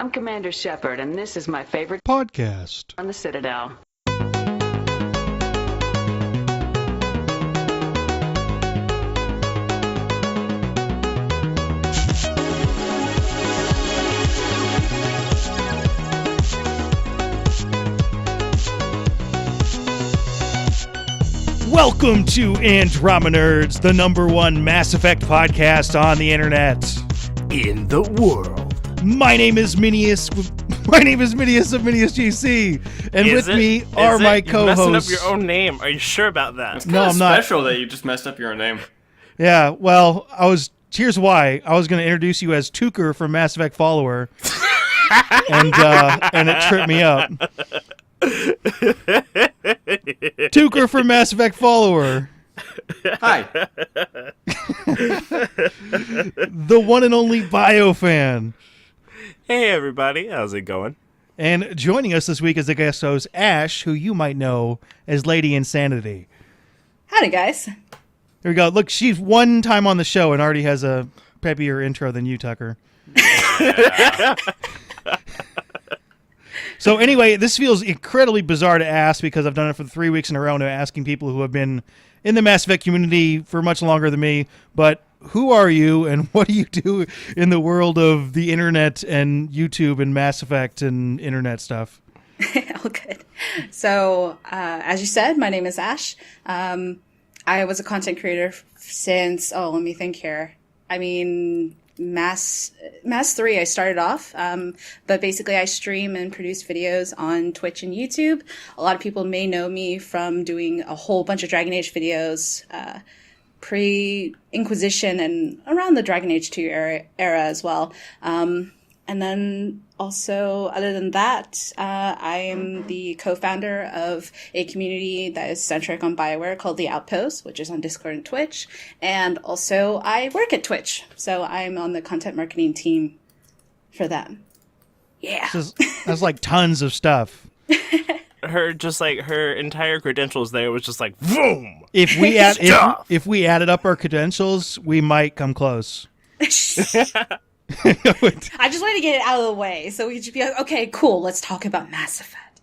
I'm Commander Shepard, and this is my favorite podcast on the Citadel. Welcome to Andromenerds, the #1 Mass Effect podcast on the internet. In the world. My name is Minius. My name is Minius of Minius GC, and with me are my co-hosts. You're messing up your own name. Are you sure about that? It's kind of special that you just messed up your own name. Yeah, well, here's why. I was going to introduce you as Tuker from Mass Effect Follower, and it tripped me up. Tuker from Mass Effect Follower. Hi. The one and only BioFan. Hey, everybody. How's it going? And joining us this week is the guest host, Ashe, who you might know as Lady Insanity. Howdy, guys. There we go. Look, she's one time on the show and already has a peppier intro than you, Tucker. Yeah. So anyway, this feels incredibly bizarre to ask because I've done it for 3 weeks in a row now, asking people who have been in the Mass Effect community for much longer than me. But who are you, and what do you do in the world of the internet and YouTube and Mass Effect and internet stuff? Oh, good. So, as you said, my name is Ashe. I was a content creator since, let me think here. Mass 3, I started off, but basically I stream and produce videos on Twitch and YouTube. A lot of people may know me from doing a whole bunch of Dragon Age videos, pre-Inquisition and around the Dragon Age 2 era as well. And then also, other than that, I am the co-founder of a community that is centric on BioWare called The Outpost, which is on Discord and Twitch. And also, I work at Twitch, so I'm on the content marketing team for them. Yeah. That's like tons of stuff. Her entire credentials there was just like, boom! If we added up our credentials, we might come close. I just wanted to get it out of the way, so we should be like, okay, cool, let's talk about Mass Effect.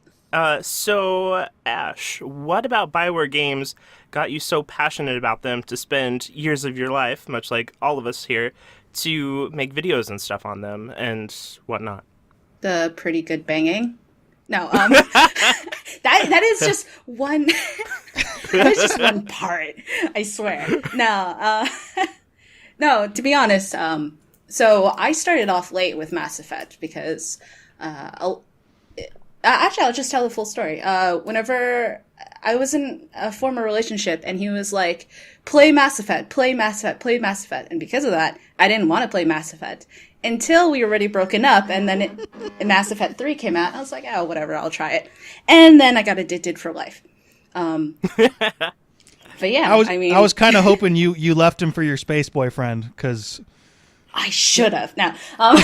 So, Ashe, what about BioWare games got you so passionate about them to spend years of your life, much like all of us here, to make videos and stuff on them and whatnot? The pretty good banging. No, that is just one. That's just one part. I swear. No, to be honest, so I started off late with Mass Effect because, actually, I'll just tell the full story. Whenever I was in a former relationship, and he was like, "Play Mass Effect, play Mass Effect, play Mass Effect," and because of that, I didn't want to play Mass Effect. Until we were already broken up, and then Mass Effect 3 came out, and I was like, oh, whatever, I'll try it. And then I got addicted for life. But yeah, I was kind of hoping you left him for your space boyfriend, because I should have. Now, I'm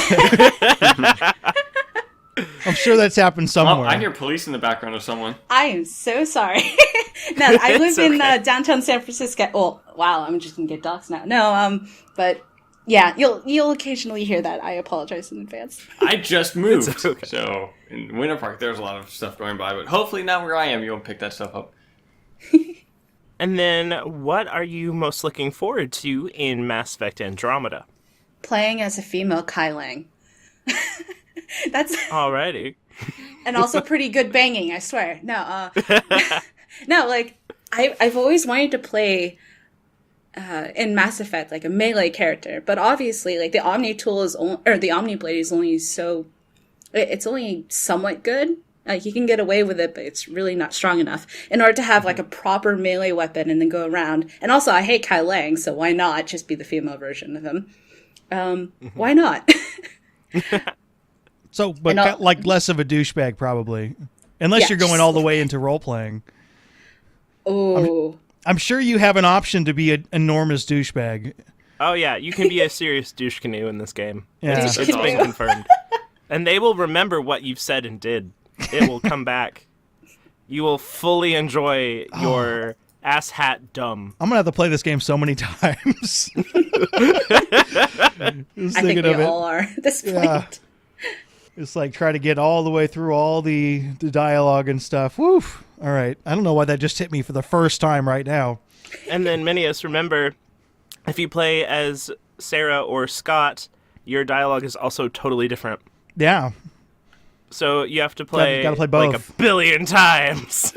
sure that's happened somewhere. I hear police in the background of someone. I am so sorry. No, I live in downtown San Francisco. Oh, wow, I'm just gonna get doxxed now. No, but. Yeah, you'll occasionally hear that. I apologize in advance. I just moved, so in Winter Park there's a lot of stuff going by, but hopefully not where I am you won't pick that stuff up. And then, what are you most looking forward to in Mass Effect Andromeda? Playing as a female Kai Lang. That's alrighty. And also pretty good banging, I swear. No, no, like I've always wanted to play. In Mass Effect, like a melee character, but obviously, like the Omni tool the Omni Blade is only it's only somewhat good. Like you can get away with it, but it's really not strong enough in order to have like a proper melee weapon and then go around. And also, I hate Kai Lang, so why not just be the female version of him? Why not? So, but like less of a douchebag, probably, unless you're going all the way into role playing. Oh. I'm sure you have an option to be an enormous douchebag. Oh, yeah. You can be a serious douche canoe in this game. Yeah. It's been confirmed. And they will remember what you've said and did. It will come back. You will fully enjoy your ass hat dumb. I'm going to have to play this game so many times. I think we all are at this point. It's like try to get all the way through all the dialogue and stuff. Woof. All right. I don't know why that just hit me for the first time right now. And then Minius, remember, if you play as Sarah or Scott, your dialogue is also totally different. Yeah. So you have to play, Gotta play both. like a billion times.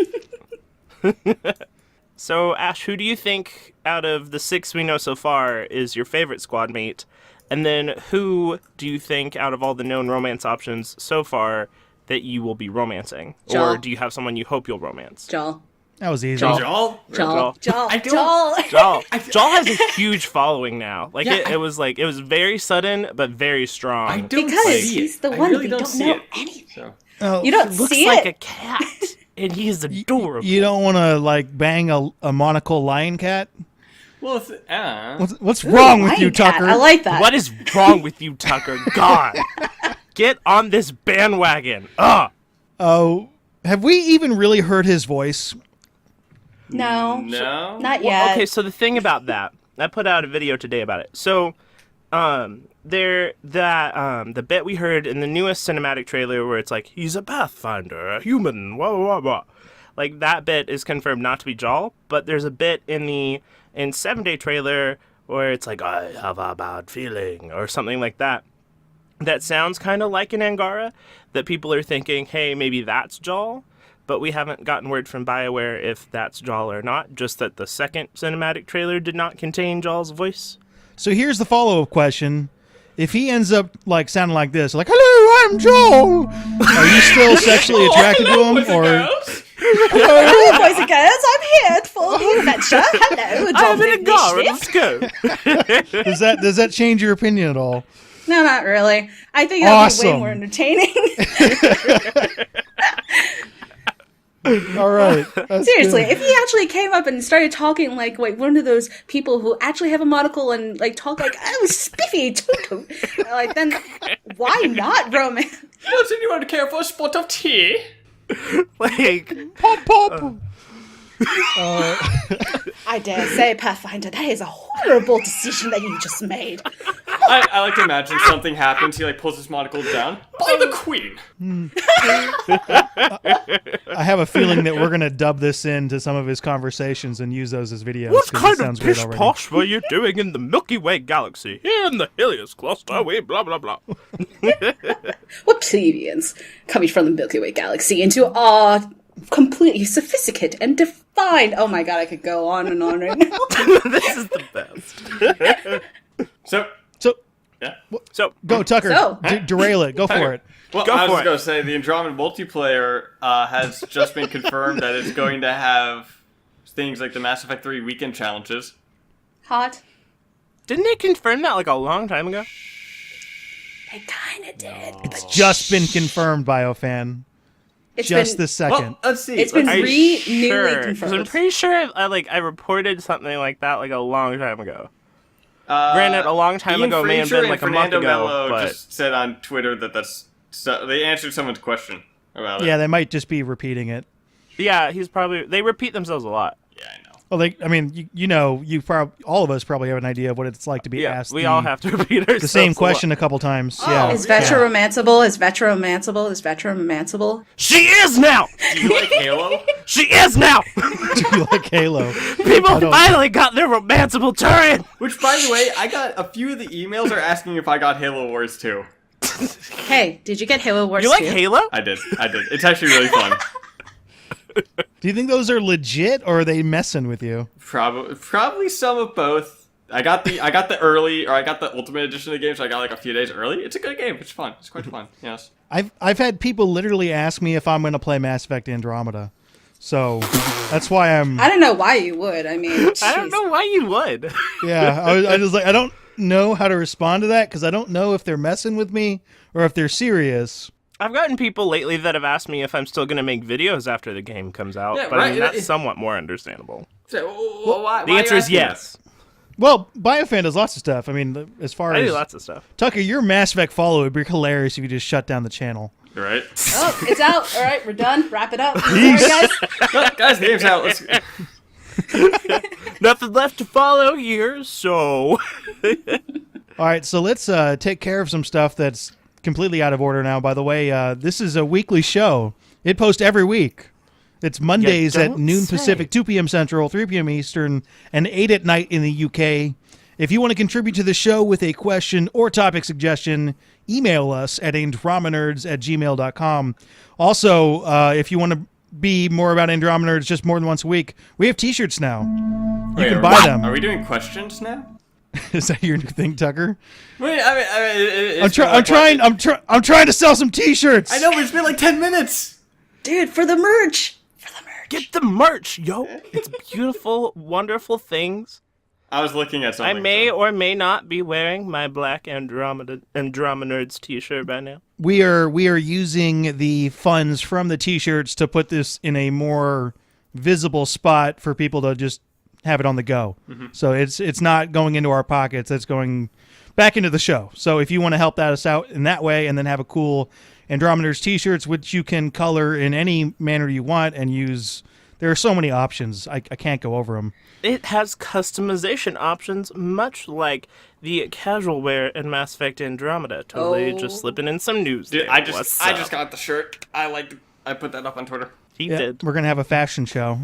So, Ashe, who do you think out of the 6 we know so far is your favorite squad mate? And then who do you think out of all the known romance options so far that you will be romancing? Jaal. Or do you have someone you hope you'll romance? Jaal. That was easy. Jaal? Jaal. Jaal. I don't- Jaal. Jaal has a huge following now. Like Yeah, it was very sudden but very strong. I don't Because see it. he's the I one really we don't don't see know it. anything. So. Oh, You don't Looks see like it. a cat, and he's adorable. you don't want to like bang a monocle lion cat? Well, it's, What's wrong with Lion you, cat. Tucker? I like that. What is wrong with you, Tucker? God, get on this bandwagon. Oh, have we even really heard his voice? No. no. Not Well, yet. okay, so the thing about that, I put out a video today about it. So, the bit we heard in the newest cinematic trailer where it's like he's a pathfinder, a human, blah blah blah blah. Like that bit is confirmed not to be Jaal, but there's a bit in the 7-day trailer where it's like I have a bad feeling or something like that. That sounds kind of like an Angara. That people are thinking, hey, maybe that's Jaal. But we haven't gotten word from BioWare if that's Jaal or not, just that the second cinematic trailer did not contain Jaal's voice. So here's the follow-up question. If he ends up like sounding like this, like, hello, I'm Joel, are you still sexually attracted to him? Or Hello, boys and girls. I'm here for the adventure. Hello, I'm in Andromeda. Angara, let's go. does that change your opinion at all? No, not really. I think that'd be way Awesome. more entertaining. All right. That's Seriously, good. if he actually came up and started talking like one of those people who actually have a monocle and like talk like, oh, spiffy, toot, like then why not romance? Does anyone care for a spot of tea? Like, Pop, pop. I dare say, Pathfinder, that is a horrible decision that you just made. I like to imagine something happens. He like pulls his monocle down. By the queen. I have a feeling that we're gonna dub this into some of his conversations and use those as videos. what 'cause it kind sounds of great pish already. posh were you doing in the Milky Way galaxy? Here in the Helios cluster, we blah blah blah. What plebeians coming from the Milky Way galaxy into our completely sophisticated and defined. Oh my god, I could go on and on right now. This is the best. So So So, go, Tucker. So- Derail it. Go for it. well, Go I was for just it. gonna say the Andromeda multiplayer has just been confirmed that it's going to have things like the Mass Effect 3 weekend challenges. Hot. didn't they confirm that like a long time ago? They kind of did. It's just been confirmed, BioFan. It's Just been, this second. Well, let's see. It's been Are you newly sure? 'Cause confirmed. I'm pretty sure I reported something like that like a long time ago. Granted, a long time Ian ago may have Fraser been like a and month Fernando ago, Mello but just said on Twitter that they answered someone's question about it. Yeah, they might just be repeating it. yeah, they repeat themselves a lot. Yeah, I know. Well, all of us probably have an idea of what it's like to be Yeah, asked we all have to repeat ourselves the same a lot. question a couple times. Yeah. Is Vetra romanceable? Is Vetra romanceable? Is Vetra romanceable? She is now. Do you like Halo? She is now. Do you like Halo? People don't- finally got their romanceable turret. Which, by the way, I got a few of the emails are asking if I got Halo Wars 2. Hey, did you get Halo Wars You like 2? Halo? I did. It's actually really fun. Do you think those are legit or are they messing with you? Probably some of both. I got the Ultimate Edition of the game, so I got like a few days early. It's a good game. It's fun. It's quite fun. Yes. I've had people literally ask me if I'm going to play Mass Effect Andromeda. So that's why I'm I don't know why you would. I mean, I don't jeez. know why you would. yeah, I was like I don't know how to respond to that cuz I don't know if they're messing with me or if they're serious. I've gotten people lately that have asked me if I'm still going to make videos after the game comes out, Yeah, but I mean, right. that's somewhat more understandable. So, why The answer is yes. Well, BioFan does lots of stuff. I mean, as far I as do lots of stuff. Tucker, your Mass Effect follow would be hilarious if you just shut down the channel. Right? Oh, it's out. All right, we're done. Wrap it up. Sorry, guys. Guys, the game's out. Let's. Nothing left to follow here, so All right, so let's take care of some stuff that's completely out of order now, by the way. This is a weekly show. It posts every week. It's Mondays at noon Pacific, 2 p.m. Central, 3 p.m. Eastern, and 8 at night in the UK. If you want to contribute to the show with a question or topic suggestion, email us at andromenerds@gmail.com. Also, if you want to be more about Andromenerds just more than once a week, we have t-shirts now. You can buy them. Are we doing questions now? Is that your new thing, Tucker? Wait, I mean, I'm trying to sell some t-shirts. I know, but it's been like 10 minutes. Dude, for the merch. Get the merch, yo! It's beautiful, wonderful things. I was looking at something. I may or may not be wearing my black Andromenerds t-shirt by now. We are using the funds from the t-shirts to put this in a more visible spot for people to just have it on the go. Mm-hmm. So it's not going into our pockets. It's going back into the show. So if you want to help us out in that way and then have a cool Andromenerds t-shirts, which you can color in any manner you want and use, there are so many options. I can't go over them. It has customization options, much like the casual wear in Mass Effect Andromeda. Totally just slipping in some news. Dude, there. I just got the shirt. I put that up on Twitter. He did. We're gonna have a fashion show.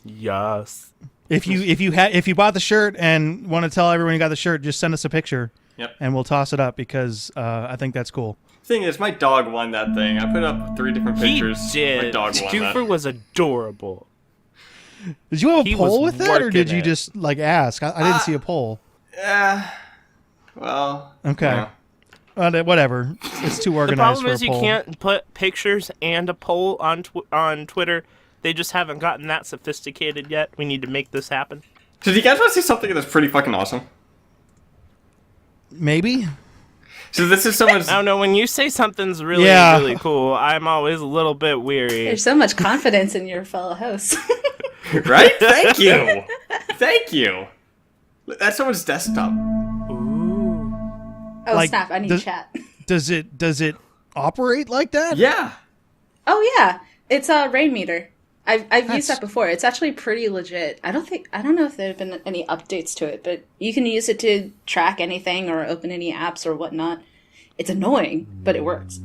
Yes. If you bought the shirt and want to tell everyone you got the shirt, just send us a picture. Yep. And we'll toss it up because I think that's cool. Thing is, my dog won that thing. I put up 3 different pictures. He did. My dog won Cooper was adorable. Did you have a He poll was with that, or did working you it. just ask? I didn't see a poll. Yeah. Well. Okay. Yeah. Whatever. It's too The organized problem for a is you poll. can't put pictures and a poll on Twitter. They just haven't gotten that sophisticated yet. We need to make this happen. So do you guys want to see something that's pretty fucking awesome? Maybe. So this is someone's... I don't know, when you say something's really, Yeah. really cool, I'm always a little bit weary. There's so much confidence in your fellow hosts. Right? Thank you. Thank you. That's someone's desktop. Ooh. Oh, Like, snap. I need does- chat. Does it operate like that? Yeah. Oh, yeah. It's a rain meter. I've That's- used that before. It's actually pretty legit. I don't know if there have been any updates to it, but you can use it to track anything or open any apps or whatnot. It's annoying, but it works.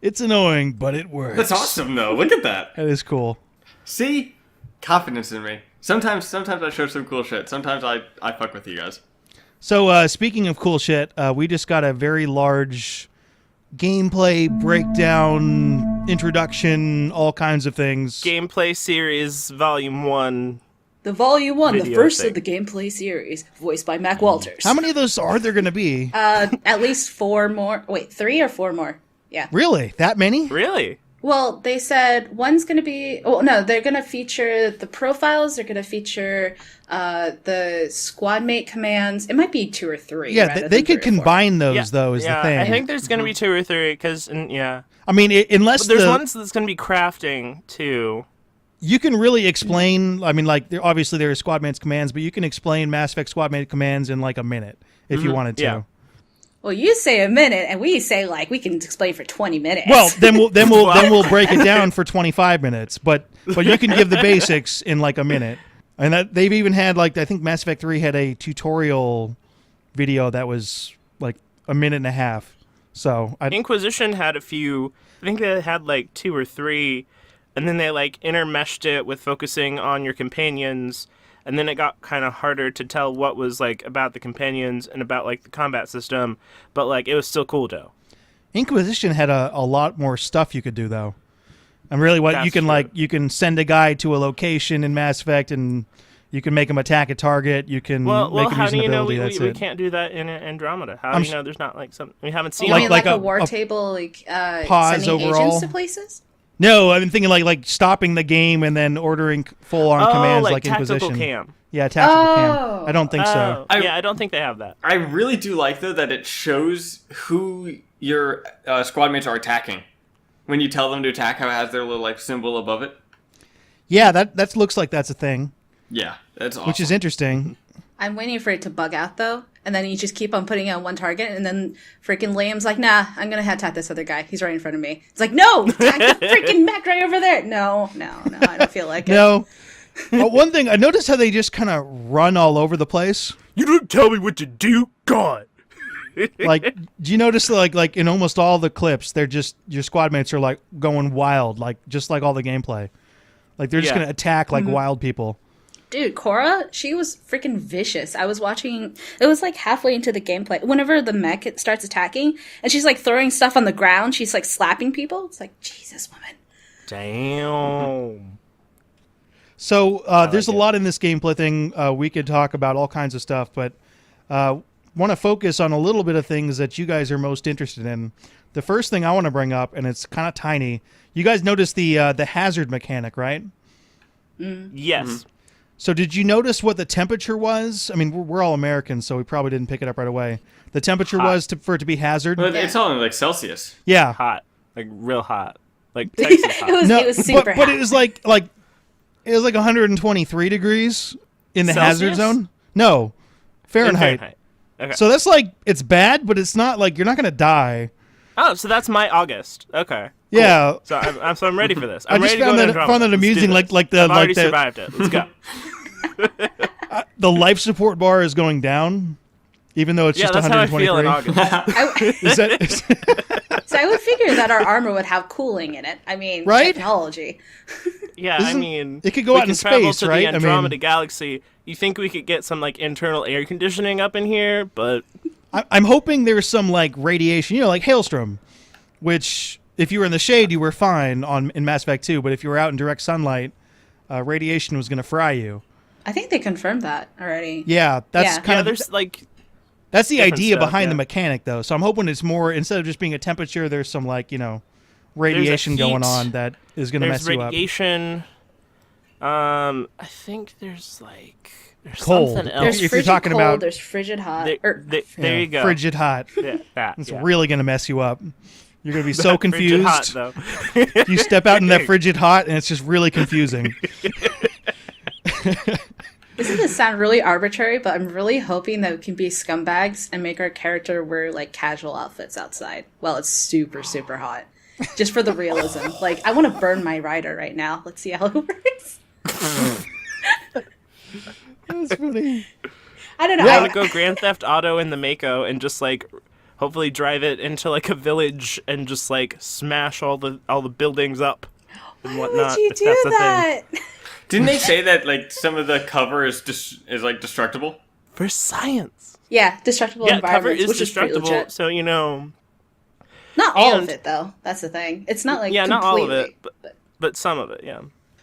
It's annoying, but it works. That's awesome, though. Look at that. That is cool. See? Confidence in me. Sometimes I show some cool shit. Sometimes I fuck with you guys. So, speaking of cool shit, we just got a very large gameplay breakdown, introduction, all kinds of things. Gameplay Series Volume 1. The Volume 1, the Video first thing. of the gameplay series, voiced by Mac Walters. How many of those are there going to be? At least 4 more. Wait, 3 or 4 more. Yeah. Really? That many? Really? Well, they said one's going to be... Oh, no, they're going to feature the profiles. They're going to feature the squad mate commands. It might be 2 or 3. Yeah, rather they than could 3 or 4. combine those, though, is the thing. I think there's going to be 2 or 3, because, yeah. I mean, unless But there's ones that's going to be crafting, too. You can really explain, I mean, like, obviously there are squad mates commands, but you can explain Mass Effect squad mate commands in, like, a minute, if you wanted to. Yeah. Well, you say a minute, and we say, like, we can explain for 20 minutes. Well, then we'll break it down for 25 minutes, but you can give the basics in like a minute. And that they've even had, like, I think Mass Effect 3 had a tutorial video that was like a minute and a half. So Inquisition had a few. I think they had like 2 or 3, and then they like intermeshed it with focusing on your companions, and then it got kind of harder to tell what was like about the companions and about like the combat system, but like it was still cool though. Inquisition had a lot more stuff you could do, though. And really, what That's you can true. like, you can send a guy to a location in Mass Effect, and you can make him attack a target. You can Well, make him how use do an you know ability. we That's it. can't do that in Andromeda? How I'm do you know there's not like some we haven't seen You mean like like a- a war a table, like pause sending overall? agents to places? No, I'm thinking like stopping the game and then ordering full-on commands like tactical Inquisition. cam. Yeah, tactical Oh. cam. I don't think so. I don't think they have that. I really do like, though, that it shows who your squad mates are attacking. When you tell them to attack, how it has their little like symbol above it. Yeah, that looks like that's a thing, Yeah, that's awesome. which is interesting. I'm waiting for it to bug out, though. And then you just keep on putting it on one target, and then freaking Liam's like, nah, I'm going to attack this other guy. He's right in front of me. It's like, no! Attack the freaking mech right over there! No, I don't feel like it. No. But one thing, I noticed how they just kind of run all over the place. You didn't tell me what to do, God. Like, do you notice like in almost all the clips, they're just your squad mates are like going wild, like just like all the gameplay. Like they're just gonna attack like wild people. Dude, Cora, she was freaking vicious. I was watching, it was like halfway into the gameplay. Whenever the mech starts attacking, and she's like throwing stuff on the ground, she's like slapping people. It's like, Jesus, woman. Damn. So there's a lot in this gameplay thing. We could talk about all kinds of stuff, but want to focus on a little bit of things that you guys are most interested in. The first thing I want to bring up, and it's kind of tiny. You guys noticed the hazard mechanic, right? Yes. Mm-hmm. So did you notice what the temperature was? I mean, we're all Americans, so we probably didn't pick it up right away. The temperature was for it to be hazard? But it's all in like Celsius. Yeah. Hot. Like real hot. Like Texas hot. it was super but hot. it was like it was like 123 degrees in the hazard Celsius? zone. No, Fahrenheit. Okay. So that's like it's bad, but it's not like you're not gonna die. Oh, so that's my August. Okay. Yeah. So I'm ready for this. I I'm just ready to go found to that Andromeda. found that Let's do amusing. this. Like the I've already like the survived it. Let's go. the life support bar is going down, even though it's Yeah, just that's how I 123. feel in August. Is that, So I would figure that our armor would have cooling in it. I mean, Right? technology. Yeah, I Isn't- mean, it could go we out in can travel space, to right? the I mean- Andromeda galaxy. You think we could get some like internal air conditioning up in here? But I'm hoping there's some like radiation, like hailstorm, which if you were in the shade, you were fine in Mass Effect 2, but if you were out in direct sunlight, radiation was going to fry you. I think they confirmed that already. Yeah, that's Yeah. kind of there's like that's the different idea stuff, behind the yeah. mechanic, though. So I'm hoping it's more instead of just being a temperature, there's some like radiation going heat. on that is going to there's mess you up. radiation. I think there's Cold. something There's else. If you're frigid talking cold, about- there's frigid hot. There you go. Frigid hot. Yeah, that. It's yeah. really going to mess you up. You're going to be so Frigid hot, confused. though. You step out in that frigid hot, and it's just really confusing. This is going to sound really arbitrary, but I'm really hoping that we can be scumbags and make our character wear like casual outfits outside. Well, it's super, super hot. Just for the realism. Like, I want to burn my rider right now. Let's see how it works. That's funny. I don't know. I I, want to go Grand Theft Auto in the Mako and just like hopefully drive it into like a village and just like smash all the buildings up and why whatnot. would you if do that's a thing. that? Didn't they say that like some of the cover is like destructible? For science. Yeah, destructible Yeah, cover environments, is which is pretty destructible, legit. so Not all of and- it, though. That's the thing. It's not like yeah, not all of completely, it, but some of it, yeah.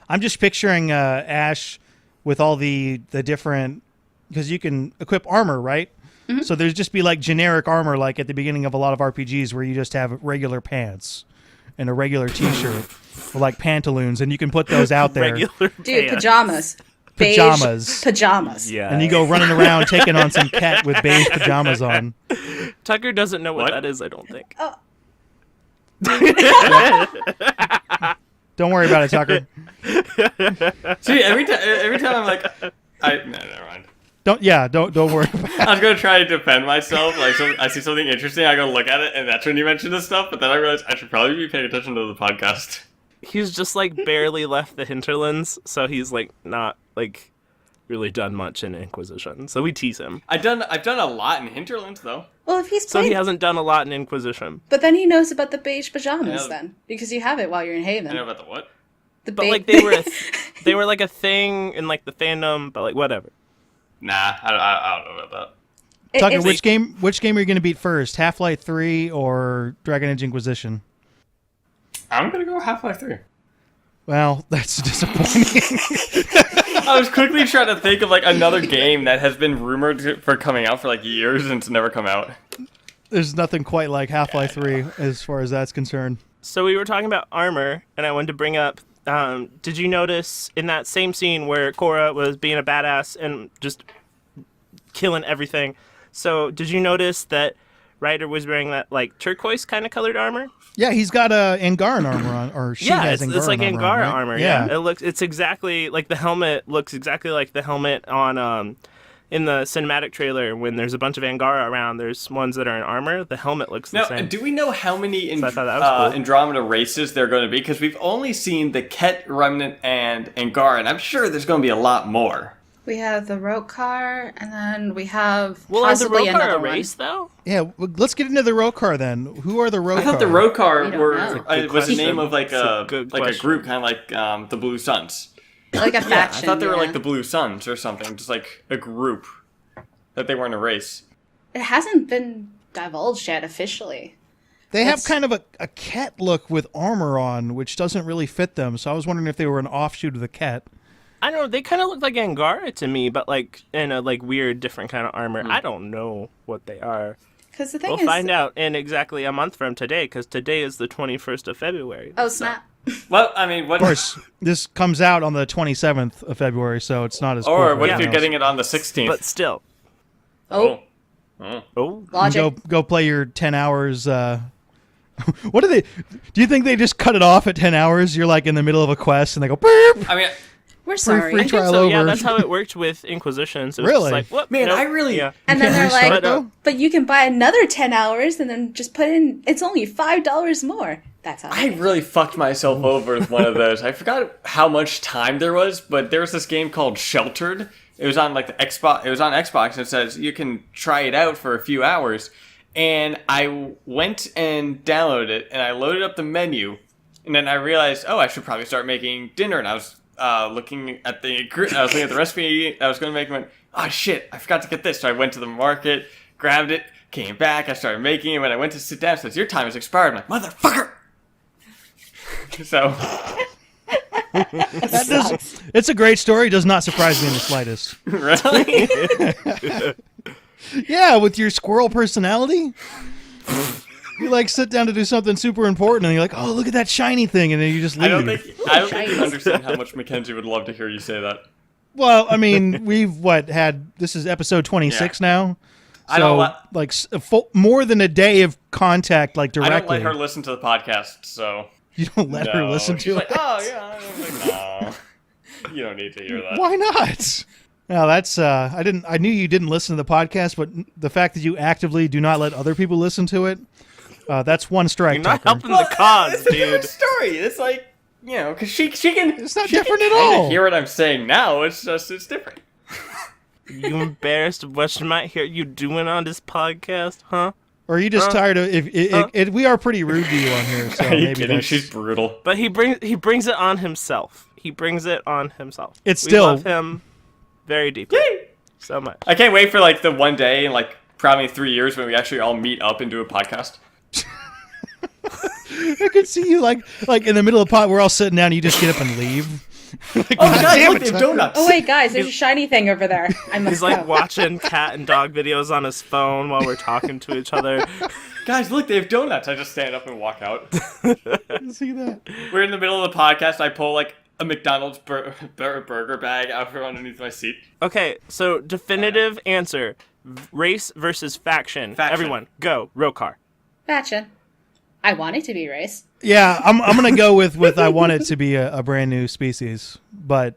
I'm just picturing Ashe with all the different, because you can equip armor, right? Mm-hmm. So there's just be like generic armor, like at the beginning of a lot of RPGs, where you just have regular pants and a regular T-shirt, or like pantaloons, and you can put those out there, Regular Dude, pants. pajamas. Beige Pajamas. pajamas. Yeah. and you go running around taking on some cat with beige pajamas on. Tucker doesn't know what What? that is, I don't think. Don't worry about it, Tucker. See, every time I'm like, never mind. Don't worry about it. I was gonna try to defend myself. Like, I see something interesting, I go look at it, and that's when you mention this stuff. But then I realized I should probably be paying attention to the podcast. He's just like barely left the hinterlands, so he's like not like really done much in Inquisition. So we tease him. I've done a lot in Hinterlands though. Well, if he's So played, he hasn't done a lot in Inquisition. but then he knows about the beige pajamas Yeah. then, because you have it while you're in Haven. I know about the what? The But like they were like a thing in like the fandom, but like whatever. Nah, I don't know about Tucker, it's- which game are you going to beat first? Half-Life 3 or Dragon Age Inquisition? that. I'm gonna go Half-Life 3. Well, that's disappointing. I was quickly trying to think of like another game that has been rumored for coming out for like years and it's never come out. There's nothing quite like Half-Life 3 as far as that's concerned. So we were talking about armor, and I wanted to bring up. Did you notice in that same scene where Cora was being a badass and just killing everything? So did you notice that Ryder was wearing that like turquoise kind of colored armor? Yeah, he's got Angaran armor on, or she Yeah, has it's like Angaran Angara right? armor. Yeah. It's exactly like the helmet looks exactly like the helmet on in the cinematic trailer when there's a bunch of Angara around. There's ones that are in armor. The helmet looks the Now, same. do we know how many I thought that was cool. Andromeda races there are going to be? Because we've only seen the Ket, Remnant, and Angar, and I'm sure there's going to be a lot more. We have the Roekaar, and then we have Well, are the possibly Roekaar another a one. race though? Yeah, let's get into the Roekaar then. Who are the Roekaar? I thought the We Roekaar don't were know. was the question. name of like It's a a good like a question. group, kind of like the Blue Suns. Like a Yeah, I faction. thought they were yeah. like the Blue Suns or something, just like a group. That they weren't a race. It hasn't been divulged yet officially. They have That's- kind of a cat look with armor on, which doesn't really fit them. So I was wondering if they were an offshoot of the cat. I don't know. They kind of look like Angara to me, but like in a like weird, different kind of armor. I don't know what they are. Because the thing We'll is, find out in exactly a month from today, because today is the 21st of February. oh snap! Well, I mean, what? Of course, this comes out on the 27th of February, so it's not as cool Or for what if everyone you're else. getting it on the 16th? But still. Oh, Oh. logic. Go play your 10 hours. What do they? Do you think they just cut it off at 10 hours? You're like in the middle of a quest, and they go beep. I mean, We're sorry. free I think trial so, yeah, over. that's how it worked with Inquisition. So it's Really? just like, whoop, man, nope, I really. Yeah. And then can't they're restart like, though? but you can buy another 10 hours and then just put in, it's only $5 more. That's how I really fucked myself over with one of those. I forgot how much time there was, but there was this game called Sheltered. It was on like the Xbox. It was on Xbox, and it says you can try it out for a few hours. And I went and downloaded it, and I loaded up the menu, and then I realized, oh, I should probably start making dinner. And I was looking at the recipe I was going to make, and went, oh shit, I forgot to get this. So I went to the market, grabbed it, came back, I started making it. When I went to sit down, it says your time has expired. I'm like, motherfucker. So It's a great story. Does not surprise me in the slightest. really, Yeah, with your squirrel personality. You like sit down to do something super important, and you're like, "Oh, look at that shiny thing," and then you just leave. I don't think you understand how much Mackenzie would love to hear you say that. Well, I mean, we've had this is episode 26 now. So, I don't like more than a day of contact, like I directly. don't let her listen to the podcast, so You don't let her no. listen She's to like, it. oh yeah, I'm like, no, you don't need to hear that. Why not? No, that's I knew you didn't listen to the podcast, but the fact that you actively do not let other people listen to it, that's one strike. You're not Tucker. helping the cause, It's a different dude. story. It's like, you know, because she can. It's not she can different at kinda all. Hear what I'm saying now? It's different. You embarrassed of what she might hear you doing on this podcast, huh? Or are you just tired of if we are pretty rude to you on here? So Are you maybe kidding? that's- She's brutal. But he brings it on himself. He brings it on himself. It's We still- love him very deeply. So much. I can't wait for like the one day in like probably 3 years when we actually all meet up and do a podcast. I could see you like in the middle of the pod. We're all sitting down. And you just get up and leave. Like, Oh "God guys, damn look, it, they have Tucker." donuts. Oh wait, guys, there's a shiny thing over there. I must He's like go. watching cat and dog videos on his phone while we're talking to each other. Guys, look, they have donuts. I just stand up and walk out. See that? We're in the middle of the podcast. I pull like a McDonald's burger bag out from underneath my seat. Okay, so definitive answer: race versus faction. Faction. Everyone, go Roekaar. Faction. I want it to be race. Yeah, I'm gonna go with I want it to be a brand new species, but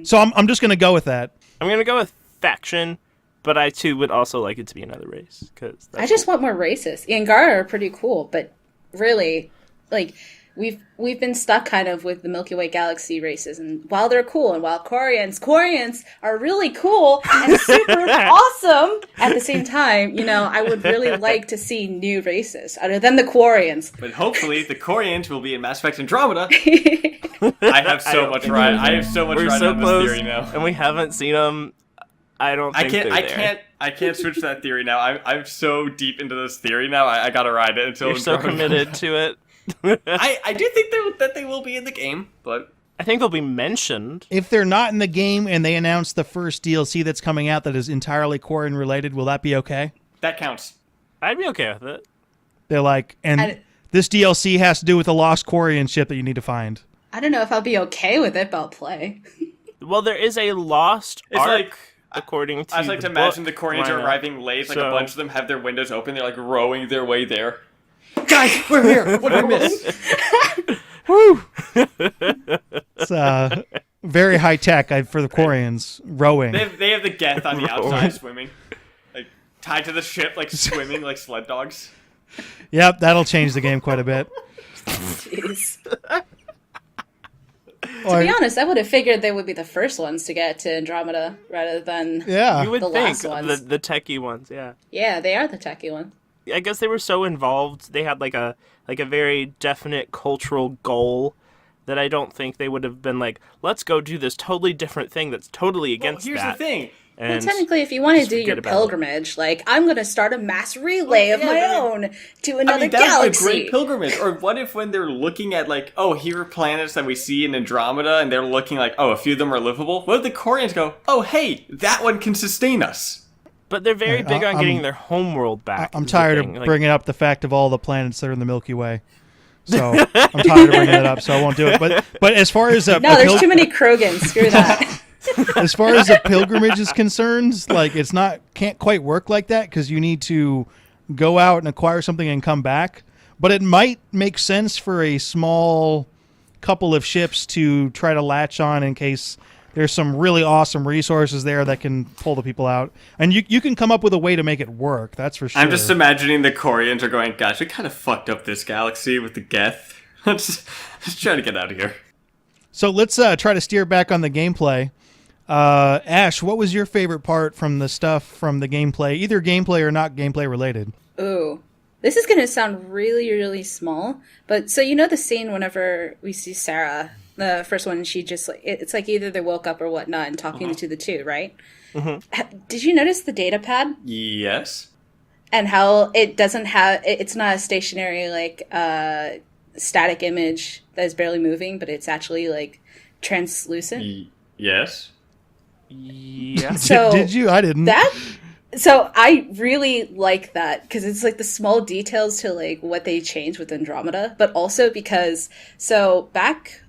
so I'm just gonna go with that. I'm gonna go with faction, but I too would also like it to be another race because I just want more races. The Angara are pretty cool, but really, like we've been stuck kind of with the Milky Way galaxy races, and while they're cool, and while Quarians are really cool and super awesome at the same time, you know, I would really like to see new races other than the Quarians. But hopefully, the Quarians will be in Mass Effect Andromeda. I have so much ride. I have so much we're ride so on close, this theory now. and we haven't seen them. I don't think they're there. I can't switch that theory now. I'm so deep into this theory now. I gotta ride it until You're so Andromeda. committed to it. I do think that they will be in the game, but I think they'll be mentioned. If they're not in the game and they announce the first DLC that's coming out that is entirely Quarian related, will that be okay? that counts. I'd be okay with it. They're like, and I- this DLC has to do with the lost Quarian ship that you need to find. I don't know if I'll be okay with it, but I'll play. Well, there is a lost It's arc, like- according to I just like the to imagine the book Quarians are lineup. arriving late. Like a So- bunch of them have their windows open. They're like rowing their way there. Guys, we're here. What did we miss? Woo! It's very high tech for the Quarians rowing. They have the Geth on the outside swimming, like tied to the ship, like swimming like sled dogs. Yep, that'll change the game quite a bit. Jeez. To be honest, I would have figured they would be the first ones to get to Andromeda rather than Yeah. You would the think last ones. the techie ones, yeah. Yeah, they are the techie ones. I guess they were so involved. They had like a very definite cultural goal that I don't think they would have been like, let's go do this totally different thing that's totally against Here's that. the thing. Well, And technically, if you want to just do your forget about it. pilgrimage, like, I'm going to start a mass relay of yeah, my I own to another That'd galaxy. be a great pilgrimage. Or what if when they're looking at, like, oh, here are planets that we see in Andromeda, and they're looking like, oh, a few of them are livable? What if the Quarians go, oh, hey, that one can sustain us? But they're very big on getting their homeworld back. I'm is the tired of thing. Like, bringing up the fact of all the planets that are in the Milky Way. So I'm tired of bringing it up, so I won't do it. But as far as No, there's too many Krogans. Screw that. as far as a pilgrimage is concerned, like can't quite work like that because you need to go out and acquire something and come back. But it might make sense for a small couple of ships to try to latch on in case there's some really awesome resources there that can pull the people out. And you can come up with a way to make it work, that's for sure. I'm just imagining the Quarians are going, gosh, we kind of fucked up this galaxy with the Geth. Let's try to get out of here. So let's try to steer back on the gameplay. Ashe, what was your favorite part from the stuff from the gameplay, either gameplay or not gameplay related? Ooh. This is going to sound really, really small. But so you know the scene whenever we see Sarah, the first one, she just, like, it's like either they woke up or whatnot and talking to the two, right? Mm-hmm. Did you notice the data pad? Yes. And how it doesn't have, it's not a stationary, like, static image that is barely moving, but it's actually, like, translucent? Yes. Yeah. So did you? I didn't. So I really like that because it's like the small details to like what they changed with Andromeda, but also because so back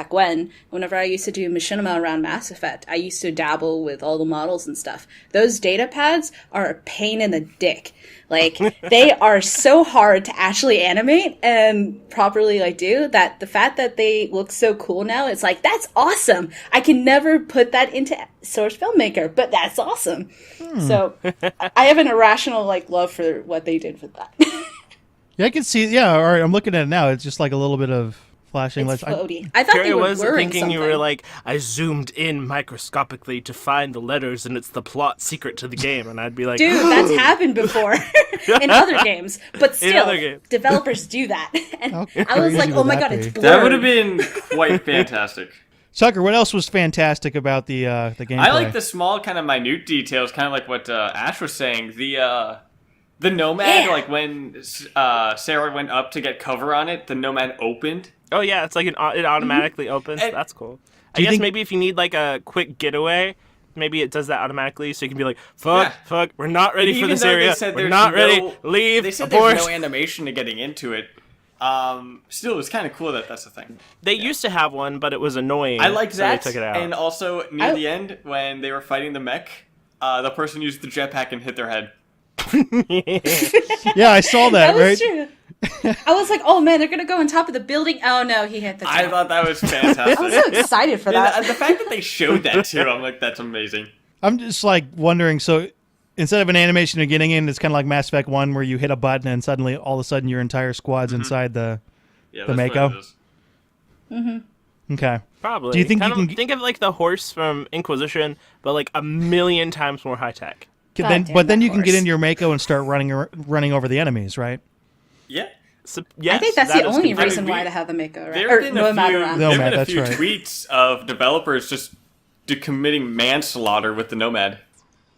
when, whenever I used to do machinima around Mass Effect, I used to dabble with all the models and stuff. Those data pads are a pain in the dick. Like, they are so hard to actually animate and properly, like, do, that the fact that they look so cool now, it's like, that's awesome! I can never put that into Source Filmmaker, but that's awesome! So, I have an irrational, like, love for what they did with that. Yeah, I can see. Yeah, all right. I'm looking at it now. It's just like a little bit of flashing It's lights. floaty. I thought Here they I were was wearing thinking something. you were like, I zoomed in microscopically to find the letters and it's the plot secret to the game. And I'd be like, Dude, that's happened before in other games. But still, other games. developers do that. And How I was crazy like, would oh my that god, be? it's blurred. That would have been quite fantastic. Sucker, what else was fantastic about the gameplay? I like the small kind of minute details, kind of like what Ashe was saying. The Nomad, Yeah. like when Sarah went up to get cover on it, the Nomad opened. oh yeah, it's like it automatically opens. And- That's cool. I you guess think- maybe if you need like a quick getaway, maybe it does that automatically, so you can be like, fuck, we're not ready for Even this though area. they said We're there's not ready. no- Leave. They said abort. there's no animation to getting into it. Still, it's kind of cool that that's the thing. They used to have one, but it was annoying. I like so that. They took it out. And also, near the end, when they were fighting the mech, the person used the jetpack and hit their head. Yeah, I saw that, That was right? true. I was like, oh man, they're gonna go on top of the building. Oh no, he hit the top. I thought that was fantastic. I was so excited for that. And the fact that they showed that too, I'm like, that's amazing. I'm just like wondering. So instead of an animation of getting in, it's kind of like Mass Effect 1 where you hit a button and suddenly all of a sudden your entire squad's inside the. Yeah, The that's Mako? what it is. Okay. Probably. Do you think kind you of, can- think of like the horse from Inquisition, but like a million times more high tech? God Then, damn but then that you can get horse. in your Mako and start running over the enemies, right? Yeah. So, yes, I think that's that the is only confirmed. reason we- why to have the Mako, right? There Or have been Nomad a few, around. No, there Nomad, have been a that's few right. tweets of developers just committing manslaughter with the Nomad.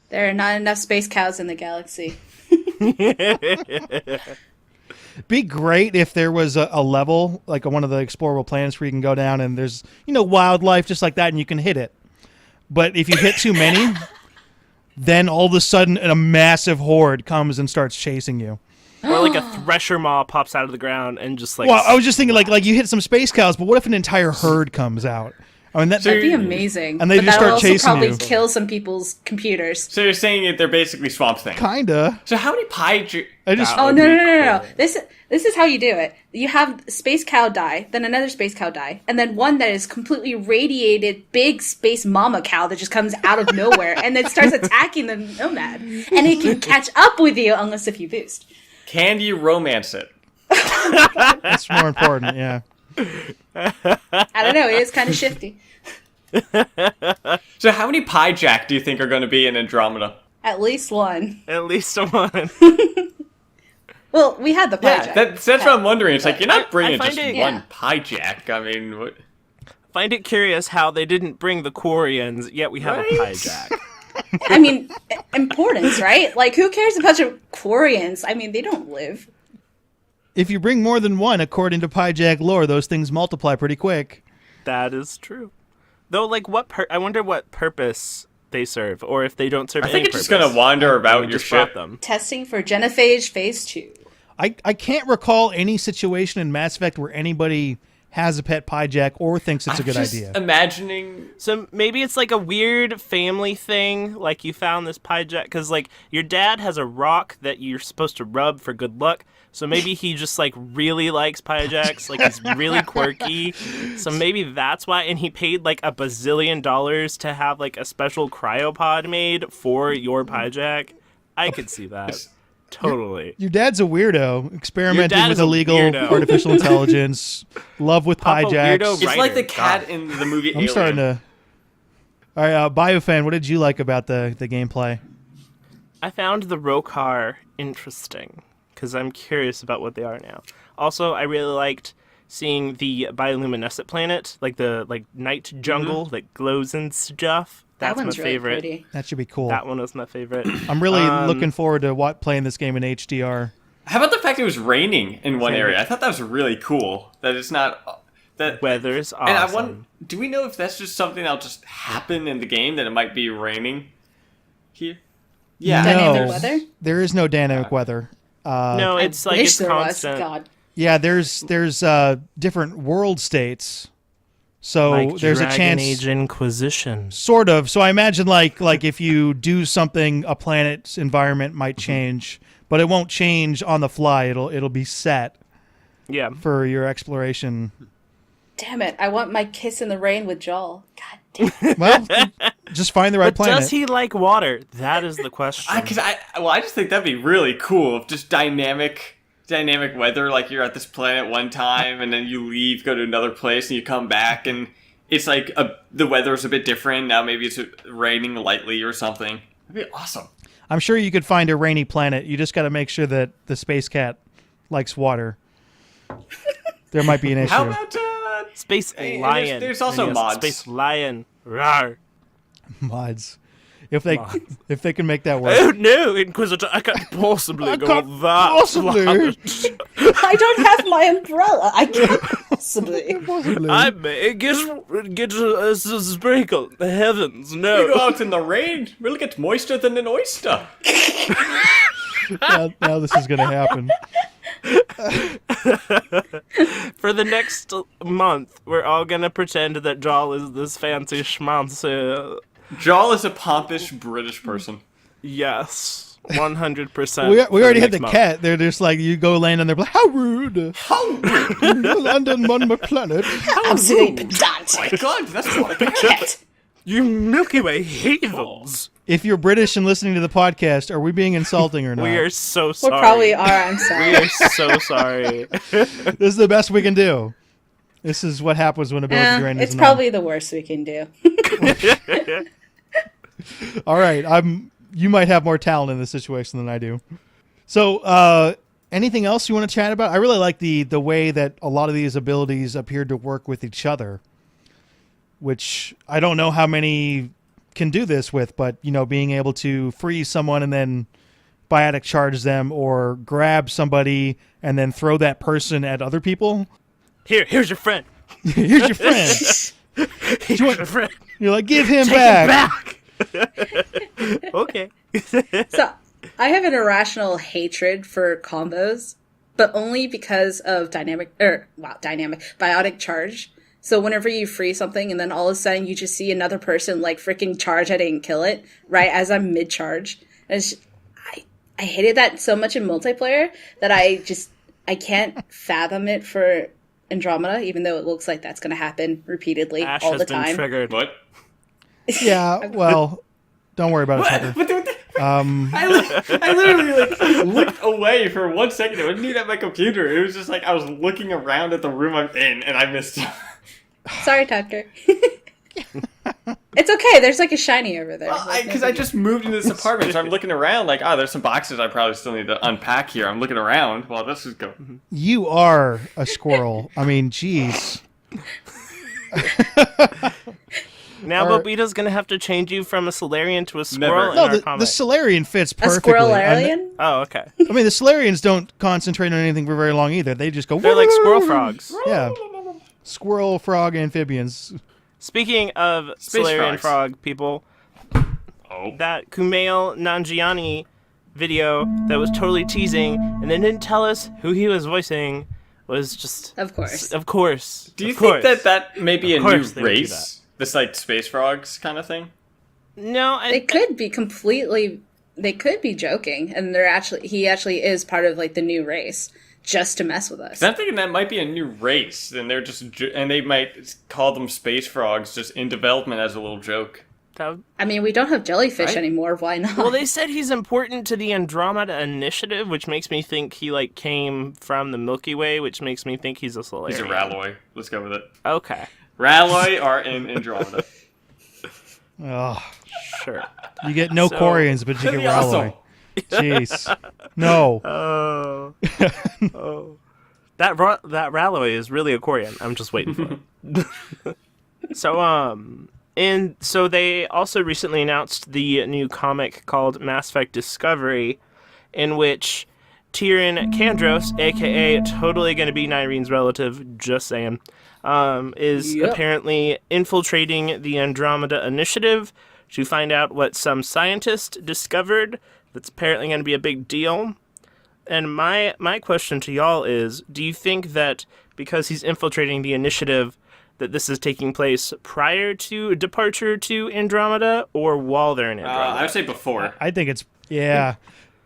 There are not enough space cows in the galaxy. Be great if there was a level, like one of the explorable planets where you can go down and there's, wildlife just like that and you can hit it. But if you hit too many, then all of a sudden a massive horde comes and starts chasing you. Or like a thresher maw pops out of the ground and just like. Well, I was just thinking like you hit some space cows, but what if an entire herd comes out? I mean, That'd be amazing. And they but just that'll start also chasing probably you. kill some people's computers. So you're saying that they're basically Swamp Thing. kinda. So how many pie... I just That Oh would no be no no no! cool. This is how you do it. You have space cow die, then another space cow die, and then one that is completely radiated big space mama cow that just comes out of nowhere and then starts attacking the Nomad, and it can catch up with you unless if you boost. Can you romance it? That's more important, yeah. I don't know. He is kind of shifty. So how many Pyjack do you think are going to be in Andromeda? At least one. At least one. Well, we had the pie Yeah, jack. that's what I'm wondering. It's like, you're not bringing find just it- one Yeah. Pyjack. I mean, what? Find it curious how they didn't bring the Quarians, yet we have a Pyjack. I mean, importance, right? Like, who cares about your Quarians? I mean, they don't live. If you bring more than one, according to Pyjack lore, those things multiply pretty quick. That is true. Though, like, I wonder what purpose they serve, or if they don't serve I any think it's just purpose. going to wander about We your just brought ship. them. Testing for Genophage Phase 2. I can't recall any situation in Mass Effect where anybody has a pet Pyjack or thinks it's a good I'm just idea. imagining. So maybe it's like a weird family thing, like you found this Pyjack, because like your dad has a rock that you're supposed to rub for good luck. So maybe he just like really likes Pyjacks, like he's really quirky. So maybe that's why, and he paid like $1 bazillion to have like a special cryopod made for your Pyjack. I could see that. Totally. Your dad's a weirdo, experimenting dad with is a illegal weirdo. artificial intelligence, love with Papa Pyjacks. weirdo. It's Writer, like the cat God. in the movie I'm Alien. starting to. All right, BioFan, what did you like about the gameplay? I found the Roekaar interesting because I'm curious about what they are now. Also, I really liked seeing the bioluminescent planet, like the night jungle that glows and stuff. That's That one's my really favorite. pretty. That should be cool. That one was my favorite. I'm really looking forward to playing this game in HDR. How about the fact it was raining in one Same. area? I thought that was really cool. That it's not that. Weather's awesome. And I want. Do we know if that's just something that'll just happen in the game, that it might be raining here? Yeah. Dynamic weather? There is no dynamic weather. no, it's I like wish it's there constant. was. God. Yeah, there's different world states, so Like there's a Dragon chance. Age Inquisition. Sort of. So I imagine like if you do something, a planet's environment might change, but it won't change on the fly. It'll be set Yeah. for your exploration. Damn it. I want my kiss in the rain with Jaal. God damn it. Well, just find the right But planet. does he like water? That is the question. I just think that'd be really cool. If just dynamic weather, like you're at this planet one time and then you leave, go to another place, and you come back and it's like the weather's a bit different. Now maybe it's raining lightly or something. That'd be awesome. I'm sure you could find a rainy planet. You just got to make sure that the space cat likes water. There might be an issue. How about Space Hey, and Lion. there's also Yes, mods. Space Lion. Rawr. mods? If they can make that Oh work. no, Inquisitor, I can't possibly go can't that possibly. large. I don't have my umbrella. I can't possibly. I may get a sprinkle. The heavens, we go no. out in the rain? We'll get moister than an oyster. now this is going to happen. For the next month, we're all gonna pretend that Jaal is this fancy schmancy. Jaal is a pompous British person. Yes, 100%. We already had the month. cat. They're just like, you go land on their like, how rude. How rude! You land on my planet. Absolutely pedant. My God, that's not a cat. Cat. You Milky Way heathens. If you're British and listening to the podcast, are we being insulting or not? We are so We sorry. probably are. I'm We sorry. are so sorry. This is the best we can do. This is what happens when ability drain It's isn't probably the worst we can do. on. All right, you might have more talent in this situation than I do. So, anything else you want to chat about? I really like the way that a lot of these abilities appeared to work with each other, which I don't know how many can do this with, but being able to freeze someone and then biotic charge them, or grab somebody and then throw that person at other people. Here's your friend. Here's your friend. Here's your friend. You're like, give him Take back. it back. Okay. So I have an irrational hatred for combos, but only because of biotic charge. So whenever you freeze something and then all of a sudden you just see another person like freaking charge at it and kill it, right as I'm mid-charge. I hated that so much in multiplayer that I can't fathom it for Andromeda, even though it looks like that's going to happen repeatedly Ashe all has the been time. triggered. What? Yeah, well, don't worry about it, Tucker. But I literally like looked away for 1 second. I wasn't even at my computer. It was just like I was looking around at the room I'm in, and I missed it. Sorry, Tucker. It's okay. There's like a shiny over there. Because I just moved into this apartment, so I'm looking around like, there's some boxes I probably still need to unpack here. I'm looking around while this is going. You are a squirrel. I mean, jeez. Now, Bobita's gonna have to change you from a Solarian to a squirrel. No, in our the comic. Solarian fits a perfectly. squirrelarian? Oh, okay. I mean, the Solarians don't concentrate on anything for very long either. They just go. They're like squirrel frogs. Yeah, squirrel frog amphibians. Speaking of Space Solarian frogs. frog people, that Kumail Nanjiani video that was totally teasing and then didn't tell us who he was voicing was just... Of course. Of course. Do you Of think course. that may be a Of new course they would do race? This like space frogs kind of thing? No, They could be completely. They could be joking, and he actually is part of like the new race, just to mess with us. I'm thinking that might be a new race, and they're just and they might call them space frogs just in development as a little joke. I mean, we don't have jellyfish Right? anymore. Why not? Well, they said he's important to the Andromeda Initiative, which makes me think he like came from the Milky Way, which makes me think he's a Solarian. He's a Ralloy. Let's go with it. Okay, Ralloy are in Andromeda. Oh, sure. you get no So- Quarians, but you That'd get be awesome. Ralloy. Jeez, no. Oh. That Ralloy is really a Quarian. I'm just waiting for it. So they also recently announced the new comic called Mass Effect Discovery, in which Tyrion Kandros, aka totally going to be Nyrene's relative, just saying, is apparently infiltrating the Andromeda Initiative to find out what some scientist discovered that's apparently going to be a big deal. And my question to y'all is, do you think that because he's infiltrating the initiative, that this is taking place prior to departure to Andromeda or while they're in Andromeda? I would say before. I think it's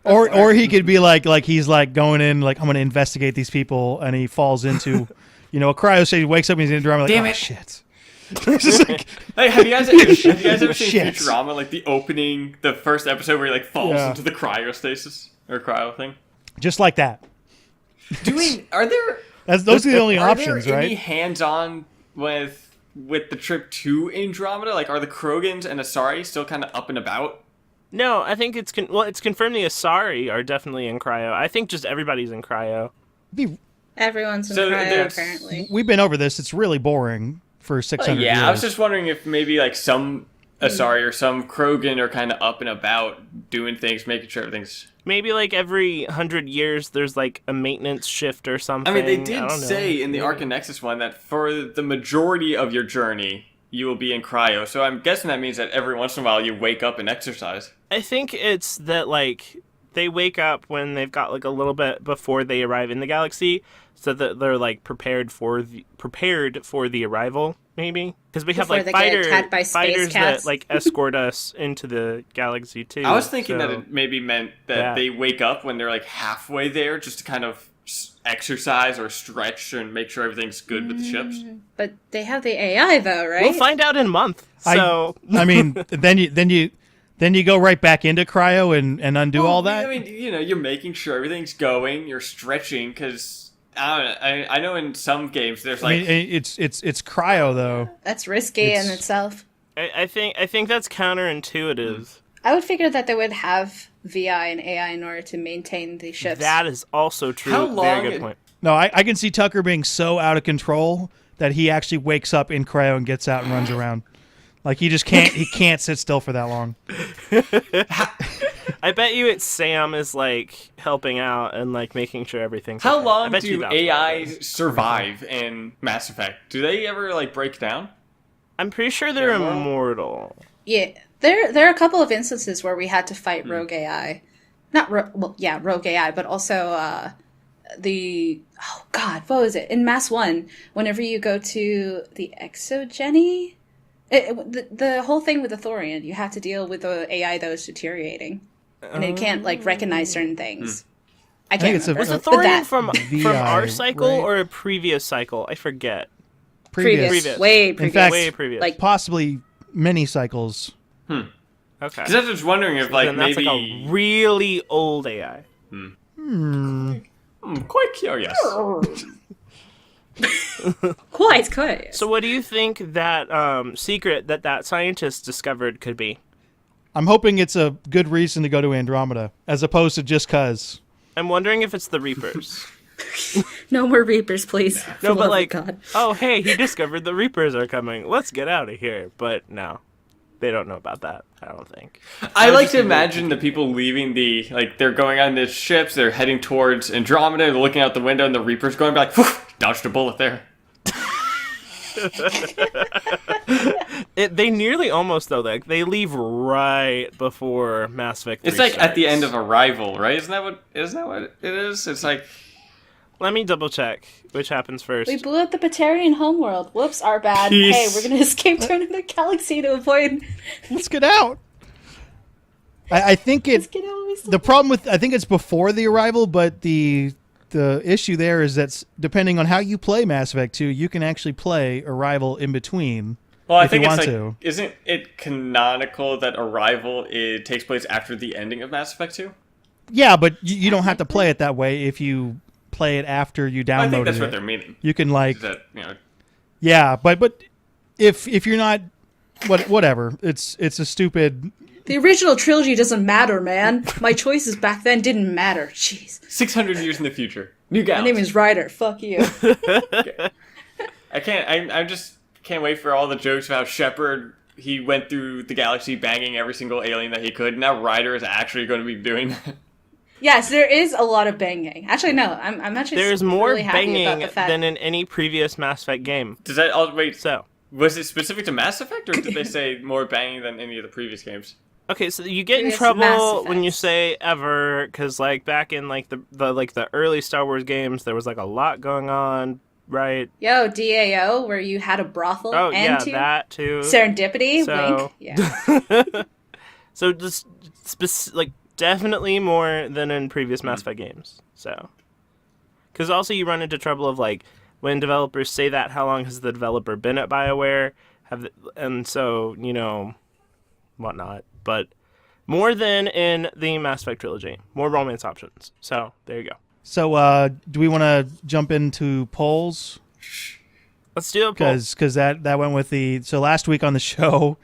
or he could be like he's like going in like I'm going to investigate these people, and he falls into a cryo state. He wakes up and he's in Andromeda. Like, Damn oh, it. shit. It's just like, Hey, have you guys ever seen Shit. Futurama? Like the opening, the first episode where he like falls Yeah. into the cryostasis or cryo thing. just like that. Are there Those are the only are options, there any right? hands-on with the trip to Andromeda? Like, are the Krogans and Asari still kind of up and about? No, I think it's confirmed the Asari are definitely in cryo. I think just everybody's in cryo. Everyone's in So cryo, there's- apparently. We've been over this. It's really boring for 600 years. Yeah, I was just wondering if maybe like some Asari or some Krogan are kind of up and about doing things, making sure everything's... Maybe like every 100 years there's like a maintenance shift or something. I mean, they I did don't know. say in the Arc and Nexus one that for the majority of your journey, you will be in cryo. So I'm guessing that means that every once in a while you wake up and exercise. I think it's that like they wake up when they've got like a little bit before they arrive in the galaxy, so that they're like prepared for the arrival. Maybe because we have Before like they get attacked by space fighters cats. that like escort us into the galaxy too. I was thinking so- that it maybe meant that Yeah. they wake up when they're like halfway there just to kind of exercise or stretch and make sure everything's good with the ships. But they have the AI, though, right? We'll find out in a month. So I mean, then you go right back into cryo and undo all that. I mean, you're making sure everything's going, you're stretching, because... I know in some games there's I like... mean, it's cryo though. That's risky in itself. I think that's counterintuitive. I would figure that they would have VI and AI in order to maintain the ships. That is also true. How long Very good it- point. No, I can see Tucker being so out of control that he actually wakes up in cryo and gets out and runs around. Like he can't sit still for that long. I bet you it's Sam is like helping out and like making sure everything's How okay. I long bet you do that's what it AIs is. survive in Mass Effect? Do they ever like break down? I'm pretty sure they're They're immortal. Yeah, there are a couple of instances where we had to fight rogue AI. Not rogue AI, but also what was it? In Mass 1, whenever you go to the exogeny, the whole thing with the Thorian, you have to deal with the AI that was deteriorating. And it can't, like, recognize certain things. I can't think it's a- remember. Was the But Thorian that- from VI, our cycle right? or a previous cycle? I forget. previous. Previous. Way previous. fact- Way previous. Like, Possibly many cycles. Okay. Because I was just wondering if, like, Then that's maybe... like a really old AI. I'm quite curious. Quite curious. So what do you think that secret that scientist discovered could be? I'm hoping it's a good reason to go to Andromeda, as opposed to just cause. I'm wondering if it's the Reapers. No more Reapers, please. No, For the but love like, of God. oh, hey, he discovered the Reapers are coming. Let's get out of here. But no, they don't know about that, I don't think. I like to imagine the people leaving they're going on these ships, they're heading towards Andromeda, they're looking out the window, and the Reapers going like, whew, dodged a bullet there. They nearly almost, though, like, they leave right before Mass Effect 3 It's like starts. at the end of Arrival, right? Isn't that what it is? It's like... Let me double check which happens first. We blew up the Batarian homeworld. Whoops, our bad. Peace. Hey, we're gonna escape to another galaxy to avoid. Let's get out. I think Let's get out. We still- the problem with I think it's before the arrival, but the issue there is that depending on how you play Mass Effect 2, you can actually play Arrival in between. Well, I if think you it's want like, to. isn't it canonical that Arrival takes place after the ending of Mass Effect 2? Yeah, but you don't have to play it that way if you play it after you download it. I think that's what they're meaning. You can like, Is that, yeah, but if you're not, whatever, it's a stupid. The original trilogy doesn't matter, man. My choices back then didn't matter. Jeez. 600 years in the future. New My galaxy. name is Ryder. Fuck you. I just can't wait for all the jokes about Shepard. He went through the galaxy banging every single alien that he could. Now Ryder is actually going to be doing that. Yes, there is a lot of banging. Actually, no. I'm actually There's more really happy about banging the fact than in any previous Mass Effect game. Does that... Oh, wait. So, Was it specific to Mass Effect, or did they say more banging than any of the previous games? okay, so you get in Previous trouble Mass when you Effects. say ever, because like back in like the early Star Wars games, there was like a lot going on, right? Yo, DAO, where you had a brothel Oh and yeah, two. that too. Serendipity, So- wink. Yeah. So just like definitely more than in previous Mass Effect games. So, because also you run into trouble of like when developers say that, how long has the developer been at BioWare? And so whatnot. But more than in the Mass Effect trilogy, more romance options. So there you go. So do we want to jump into polls? Let's do a poll. Because that went with the so last week on the show.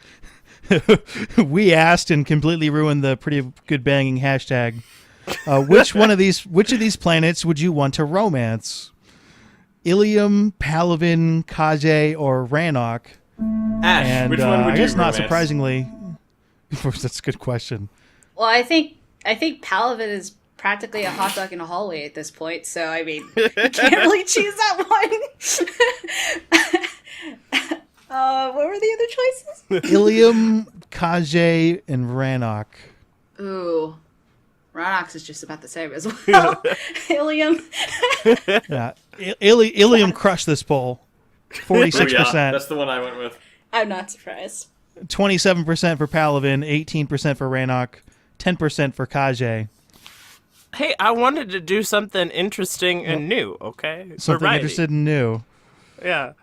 We asked and completely ruined the pretty good banging hashtag. Which of these planets would you want to romance? Ilium, Palavin, Kaje, or Rannoch? Ash, And which one would I you guess not romance? surprisingly, that's a good question. Well, I think Palavin is practically a hot dog in a hallway at this point. So I mean, you can't really choose that one. What were the other choices? Ilium, Kaje, and Rannoch. Ooh, Ronox is just about the same as well. Ilium. Yeah, Ilium crushed this poll. 46%. Oh, yeah, that's the one I went with. I'm not surprised. 27% for Palavin, 18% for Rannoch, 10% for Kaje. Hey, I wanted to do something interesting and new, okay? Something Variety. interested in new. Yeah.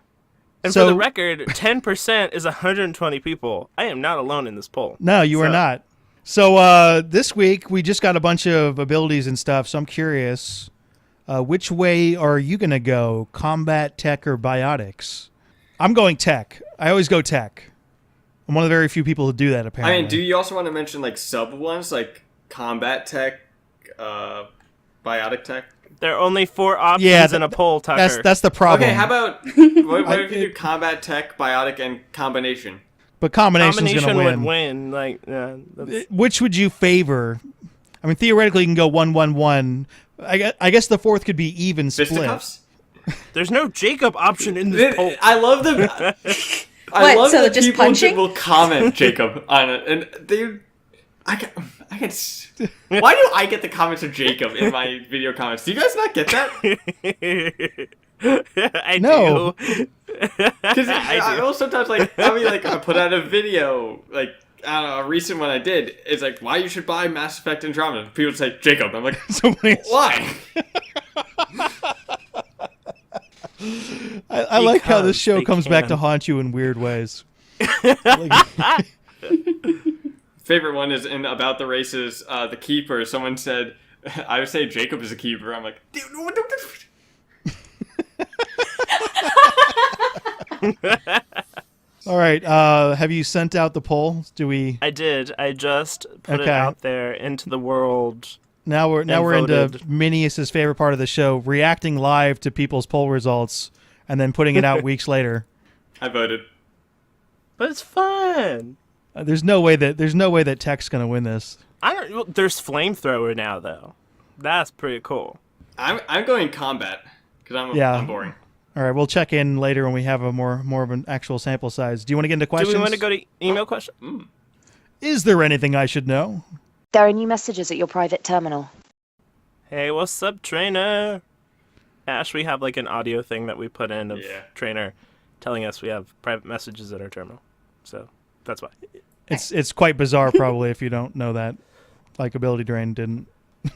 And So- for the record, 10% is 120 people. I am not alone in this poll. No, you are So- not. So this week we just got a bunch of abilities and stuff, so I'm curious. Which way are you going to go? Combat, tech, or biotics? I'm going tech. I always go tech. I'm one of the very few people who do that, apparently. I mean, do you also want to mention like sub ones, like combat tech, biotic tech? There are only 4 options Yeah, in a poll, Tucker. That's the problem. Okay, how about what if you do combat tech, biotic, and combination? But combination's going to Combination win. would win. Like, yeah, that's... Which would you favor? I mean, theoretically, you can go 1-1-1. I guess the fourth could be even split. Fisticuffs? There's no Jacob option in this poll. I love the. I What, love so the just people punching? that will comment Jacob on it, and they. I can. Why do I get the comments of Jacob in my video comments? Do you guys not get that? I No. do. Because I will sometimes I put out a video like. I don't know, a recent one I did is like why you should buy Mass Effect Andromeda. People say Jacob. I'm like, Somebody- why? I like how this Because show they comes back to can. haunt you in weird ways. favorite one is in About the Races, the keeper. Someone said, I would say Jacob is a keeper. I'm like, dude, what the... All right. Have you sent out the poll? I did. I just put it Okay. out there into the world. Now we're voted. into Minius's favorite part of the show, reacting live to people's poll results and then putting it out weeks later. I voted. But it's fun. There's no way that Tech's gonna win this. There's flamethrower now though. That's pretty cool. I'm going combat because I'm boring. All right, we'll check in later when we have a more of an actual sample size. Do you want to get into questions? Do we want to go to email question? Is there anything I should know? There are new messages at your private terminal. Hey, what's up, trainer? Ash, we have like an audio thing that we put in of trainer telling us we have private messages at our terminal. So that's why. It's quite bizarre, probably, if you don't know that. Like Ability Drain didn't.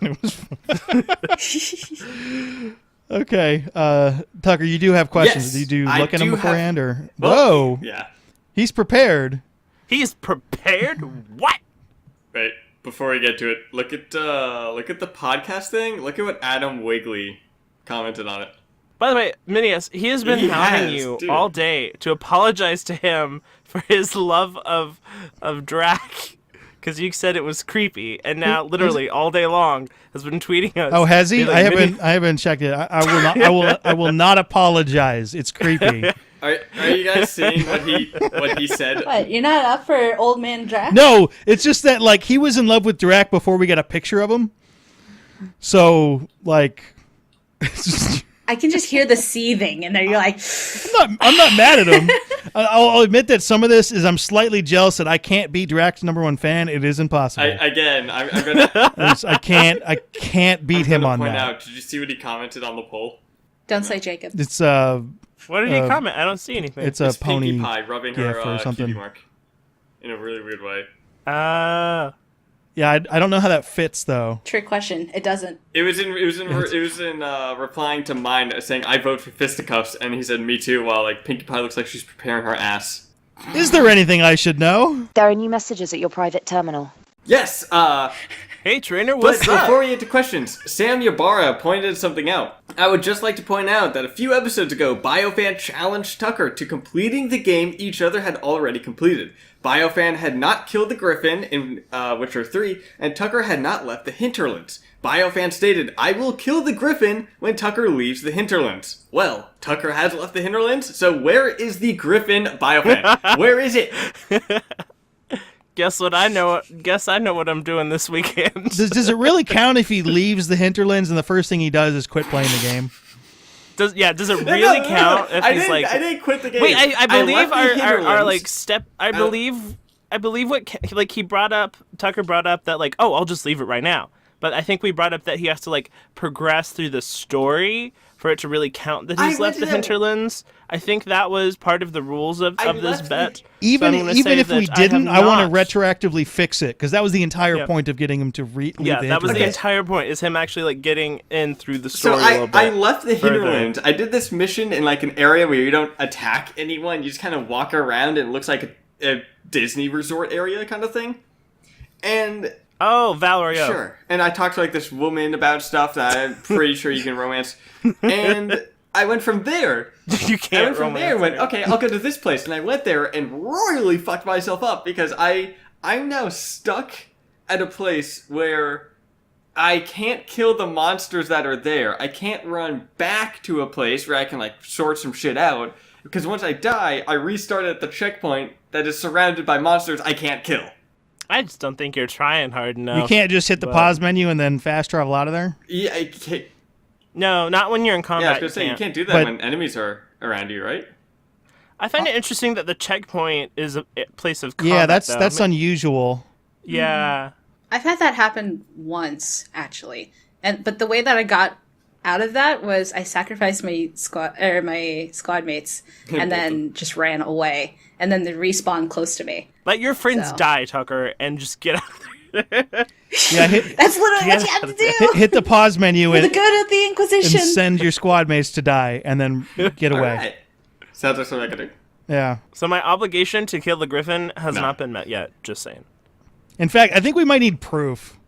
It was fun. Okay, Tucker, you do have questions. Yes, Did you I look at them do beforehand, have- or whoa? Yeah. He's prepared. He's prepared? What? Wait, before we get to it, look at the podcast thing. Look at what Adam Wigley commented on it. By the way, Minius, he has been hounding you dude. all day to apologize to him for his love of Drac. Because you said it was creepy, and now literally all day long has been tweeting us. Oh, has he? He's like, I haven't checked it. I will not. I will not apologize. It's creepy. Are you guys seeing what he said? What, you're not up for Old Man Drac? No, it's just that like he was in love with Drac before we got a picture of him. So like, it's just, I can just hear the seething, and then you're like, I'm not mad at him. I'll admit that some of this is I'm slightly jealous that I can't be Drac's #1 fan. It is impossible. I'm gonna I can't beat him on point that. out. Did you see what he commented on the poll? don't say Jacob. It's What did he comment? I don't see anything. it's a It's pony. Pinkie Pie rubbing gif her or something. cutie mark in a really weird way. Yeah, I don't know how that fits though. Trick question. It doesn't. It was in replying to mine saying I vote for fisticuffs, and he said me too. While like Pinkie Pie looks like she's preparing her ass. Is there anything I should know? There are new messages at your private terminal. Yes. Hey, trainer, But what's up? before we get to questions, Sam Ybarra pointed something out. I would just like to point out that a few episodes ago, BioFan challenged Tucker to completing the game each other had already completed. BioFan had not killed the Griffin in Witcher 3, and Tucker had not left the hinterlands. BioFan stated, I will kill the Griffin when Tucker leaves the hinterlands. Well, Tucker has left the hinterlands, so where is the Griffin, BioFan? Where is it? Guess what I know? Guess I know what I'm doing this weekend. Does it really count if he leaves the hinterlands and the first thing he does is quit playing the game? Does it really count if he's like? I didn't quit the game. Wait, I believe left the our hinterlands. like step. I believe what like he brought up. Tucker brought up that like, oh, I'll just leave it right now. But I think we brought up that he has to like progress through the story for it to really count that he's left the hinterlands. I think that was part of the rules of this bet. Even So I'm gonna even say if we that I have didn't, I want to not. retroactively fix it because that was the entire Yeah. point of getting him to leave Yeah, the that was the hinterlands. entire point. Is him actually like getting in through the So story a little bit. I left the further. hinterlands. I did this mission in like an area where you don't attack anyone. You just kind of walk around and it looks like a Disney resort area kind of thing. And Oh, Valerie. sure. And I talked to like this woman about stuff that I'm pretty sure you can romance. And I went from there. You I can't went from there and went, okay, I'll go to this place. And I went there and royally fucked myself up because I'm now stuck at a place where I can't kill the monsters that are there. I can't run back to a place where I can like sort some shit out. Because once I die, I restart at the checkpoint that is surrounded by monsters I can't kill. I just don't think you're trying hard enough. You can't just hit the but- pause menu and then fast travel out of there. Yeah, I can't. No, not when you're in Yeah, I was combat. gonna say you can't do that But- when enemies are around you, right? I find it interesting that the checkpoint is a place of combat. Yeah, that's though. unusual. Yeah. I've had that happen once, actually. But the way that I got out of that was I sacrificed my squad mates and then just ran away. And then they respawned close to me. Let your friends So. die, Tucker, and just get out of there. Yeah, hit That's literally what you have to do. hit the pause menu For the and good of the Inquisition. send your squad mates to die and then get away. Alright. Sounds like something I could do. Yeah. So my obligation to kill the Griffin has No. not been met yet. Just saying. In fact, I think we might need proof.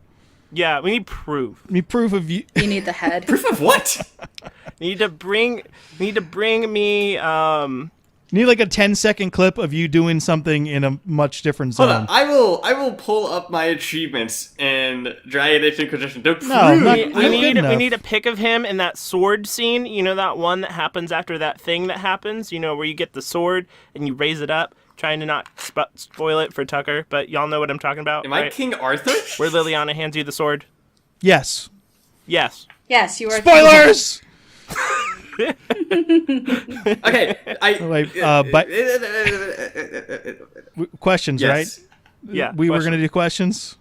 Yeah, we need proof. We need proof of you. You need the head. Proof of what? Need to bring me Need like a 10-second clip of you doing something in a much different Hold zone. on, I will pull up my achievements in Dragon Age Inquisition to prove. not- we Good enough. need a pic of him in that sword scene. You know that one that happens after that thing that happens? You know, where you get the sword and you raise it up, trying to not spoil it for Tucker, but y'all know what I'm talking about, Am I right? King Arthur? Where Liliana hands you the sword? Yes. Yes. Yes, you are. Spoilers! Okay, Wait, questions, yes. right? Yeah. We were going to do questions.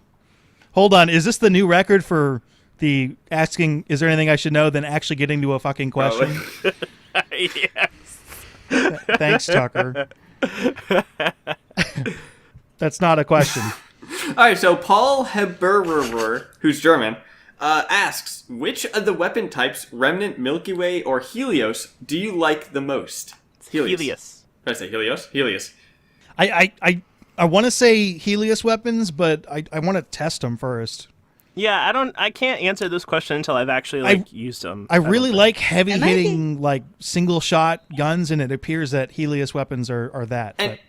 Hold on. Is this the new record for the asking, is there anything I should know, than actually getting to a fucking question? Probably. Yes. Thanks, Tucker. That's not a question. All right, so Paul Heberer, who's German, asks, which of the weapon types, Remnant, Milky Way, or Helios, do you like the most? Helios. Did I say Helios? Helios. I want to say Helios weapons, but I want to test them first. Yeah, I can't answer this question until I've actually used them. I really like heavy Am I hitting, like single shot guns, and it appears that Helios weapons are that. And But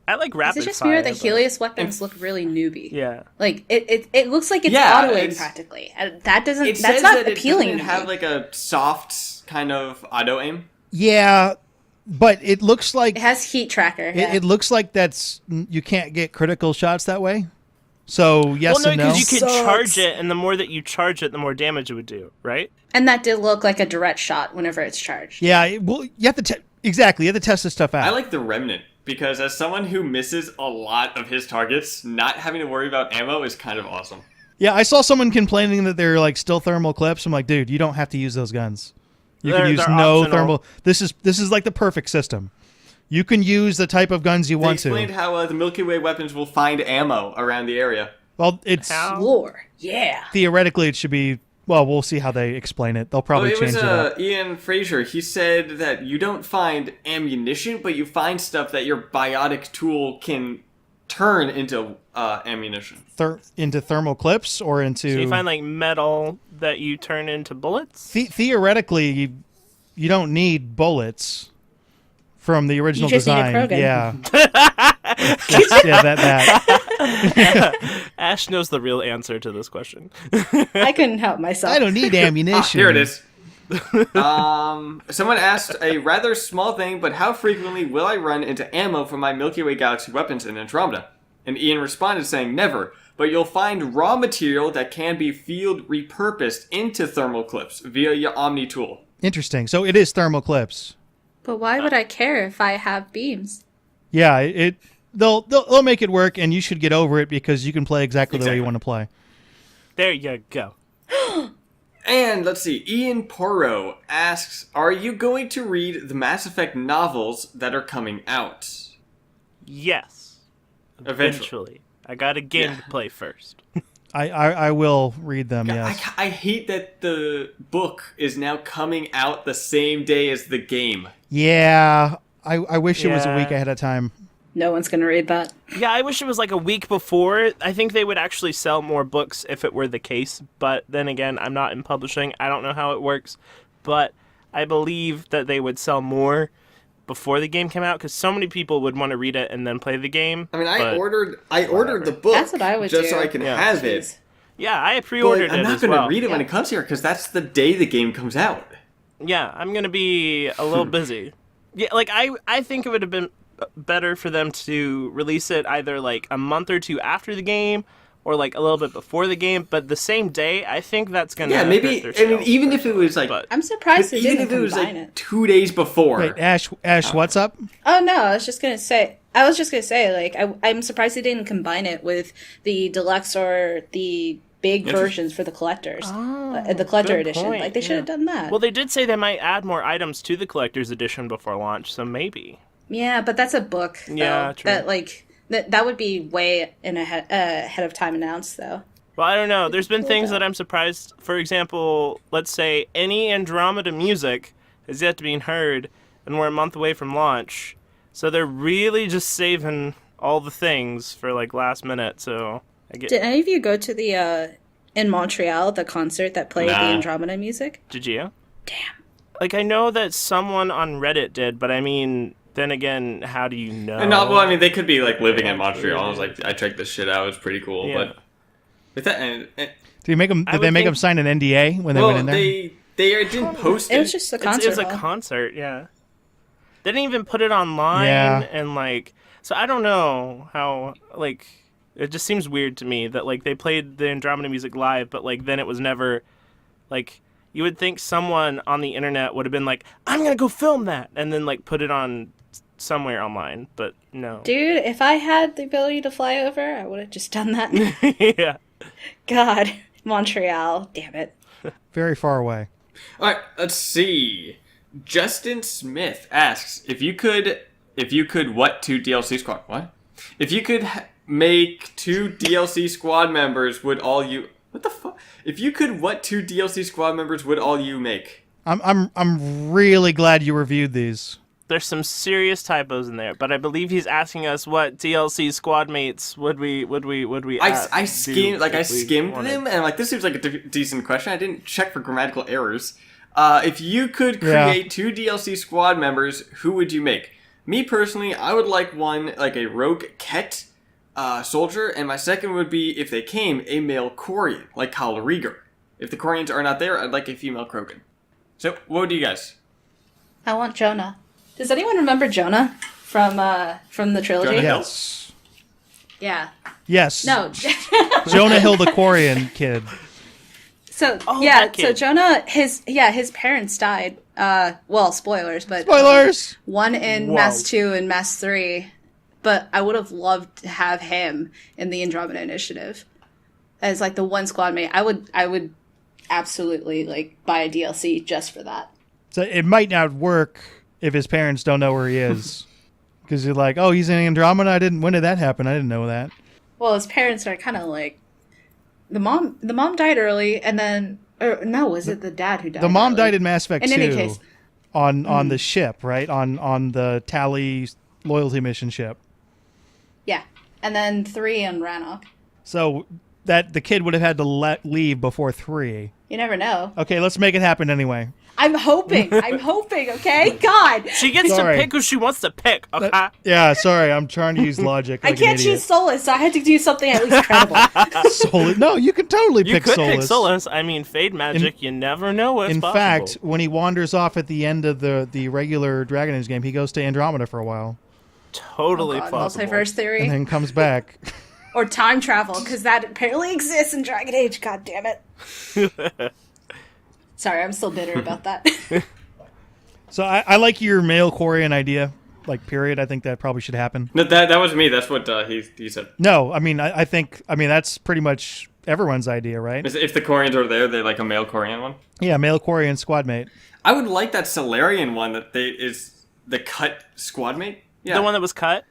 I like Is rapid it just fire, me or the but- Helios weapons look really newbie? Yeah. Like it looks like it's Yeah, auto aim it's- practically. And that doesn't. It That's says not that it appealing doesn't to have me. like a soft kind of auto aim. yeah, but it looks like It has heat tracker. Yeah. it looks like you can't get critical shots that way. So yes Well, no, and no. because you could Sucks. charge it, and the more that you charge it, the more damage it would do, right? And that did look like a direct shot whenever it's charged. Yeah, well, you have to exactly. You have to test this stuff out. I like the Remnant because as someone who misses a lot of his targets, not having to worry about ammo is kind of awesome. Yeah, I saw someone complaining that they're like still thermal clips. I'm like, dude, you don't have to use those guns. You can use They're no optional. thermal. This is like the perfect system. You can use the type of guns you They want explained to. how the Milky Way weapons will find ammo around the area. Well, it's How? Lore. Yeah. theoretically it should be. Well, we'll see how they explain it. They'll probably It change was it up. Ian Fraser. He said that you don't find ammunition, but you find stuff that your biotic tool can turn into ammunition. Into thermal clips or into. So you find like metal that you turn into bullets. Theoretically, you don't need bullets from the original just need a design. Krogan. Yeah. Yeah, that. Ash knows the real answer to this question. I couldn't help myself. I don't need ammunition. Here it is. Someone asked a rather small thing, but how frequently will I run into ammo from my Milky Way galaxy weapons in Andromeda? And Ian responded saying, never, but you'll find raw material that can be field repurposed into thermal clips via your Omni tool. Interesting. So it is thermal clips. But why would I care if I have beams? Yeah, they'll make it work, and you should get over it because you can play exactly the way you Exactly. want to play. There you go. And let's see, Ian Porro asks, are you going to read the Mass Effect novels that are coming out? Yes. Eventually. I got a game Yeah. to play first. I will read them. Yes. I hate that the book is now coming out the same day as the game. Yeah. I wish it was a Yeah. week ahead of time. No one's gonna read that. Yeah, I wish it was like a week before. I think they would actually sell more books if it were the case. But then again, I'm not in publishing. I don't know how it works. But I believe that they would sell more before the game came out because so many people would want to read it and then play the game. I mean, I but- ordered the book That's what I would just do. so I can Yeah. have it. Jeez. Yeah, I But pre-ordered I'm it not as going to well. read it when Yeah. it comes here because that's the day the game comes out. Yeah, I'm gonna be a little busy. Yeah, like I think it would have been better for them to release it either like a month or two after the game or like a little bit before the game, but the same day. I think that's gonna Yeah, maybe. hurt their I mean, sales even if it was like, but I'm surprised they even didn't if it was combine like it. 2 days before. Wait, Ash, what's up? Oh no, I was just gonna say, like, I'm surprised they didn't combine it with the deluxe or the big versions for the collectors, the collector good edition. point, Like they should have done that. well, they did say they might add more items to the collector's edition before launch, so maybe. yeah, but that's a book. Though, Yeah, true. That like that would be way ahead of time announced though. Well, I don't know. There's been things that I'm surprised. For example, let's say any Andromeda music has yet to be heard, and we're a month away from launch. So they're really just saving all the things for like last minute. So Did any of you go to the in Montreal the concert that played the Nah. Andromeda music? Did you? Damn. Like, I know that someone on Reddit did, but I mean, then again, how do you know? And well, I mean, they could be like living in Montreal. I was like, I checked this shit out. It was pretty cool. Yeah. But with that, and Did they make I would them think- sign an NDA when they went in there? they didn't post it. It was just a It concert. was a hall. concert, yeah. They didn't even put it online, Yeah. and like, so I don't know how, like, it just seems weird to me that like they played the Andromeda music live, but like then it was never, like, you would think someone on the internet would have been like, I'm gonna go film that, and then like put it on somewhere online, but no. Dude, if I had the ability to fly over, I would have just done that. Yeah. God, Montreal, damn it. Very far away. All right, let's see. Justin Smith asks if you could what two DLC squad what? If you could make two DLC squad members, would all you what the fuck? If you could, what two DLC squad members would all you make? I'm really glad you reviewed these. There's some serious typos in there, but I believe he's asking us what DLC squad mates would we I skimmed if we skimmed wanted. them, and I'm like, this seems like a decent question. I didn't check for grammatical errors. If you could create two DLC squad members, who would you make? Me personally, I would like one like a rogue Ket soldier, and my second would be, if they came, a male Quarian, like Kyle Rieger. If the Quarians are not there, I'd like a female Krogan. So, what would you guys? I want Jonah. Does anyone remember Jonah from the trilogy? Jonah Hill? Yes. Yeah. Yes. No. Jonah Hill, the Quarian kid. So Oh, yeah, that so kid. Jonah, his parents died. Well, spoilers, but Spoilers. one in Whoa. Mass 2 and Mass 3. But I would have loved to have him in the Andromeda Initiative as like the one squad mate. I would absolutely like buy a DLC just for that. So it might not work if his parents don't know where he is, because you're like, oh, he's in Andromeda. When did that happen? I didn't know that. Well, his parents are kind of like the mom died early, and then was it the dad who died? The mom early? died in Mass Effect In 2 any case. on the ship, right? On the Tally loyalty mission ship. Yeah, and then 3 on Rannoch. So that the kid would have had to leave before 3. You never know. Okay, let's make it happen anyway. I'm hoping. Okay, God. She gets Sorry. to pick who she wants to pick. Okay. Yeah, sorry, I'm trying to use logic. I Like can't an idiot. choose Solus, so I had to do something at least credible. Solus. No, you can totally You pick could Solus. pick Solus. I mean, Fade Magic. You never know what's In possible. fact, when he wanders off at the end of the regular Dragon Age game, he goes to Andromeda for a while totally God, plausible. multiverse theory. and then comes back. Or time travel, because that apparently exists in Dragon Age. God damn it. Sorry, I'm still bitter about that. So I like your male Quarian idea, like period. I think that probably should happen. No, that was me. That's what he said. No, I mean I think that's pretty much everyone's idea, right? If the Quarians are there, they're like a male Quarian one. Yeah, male Quarian squad mate. I would like that Solarian one that is the cut squad mate. Yeah, The one that was cut.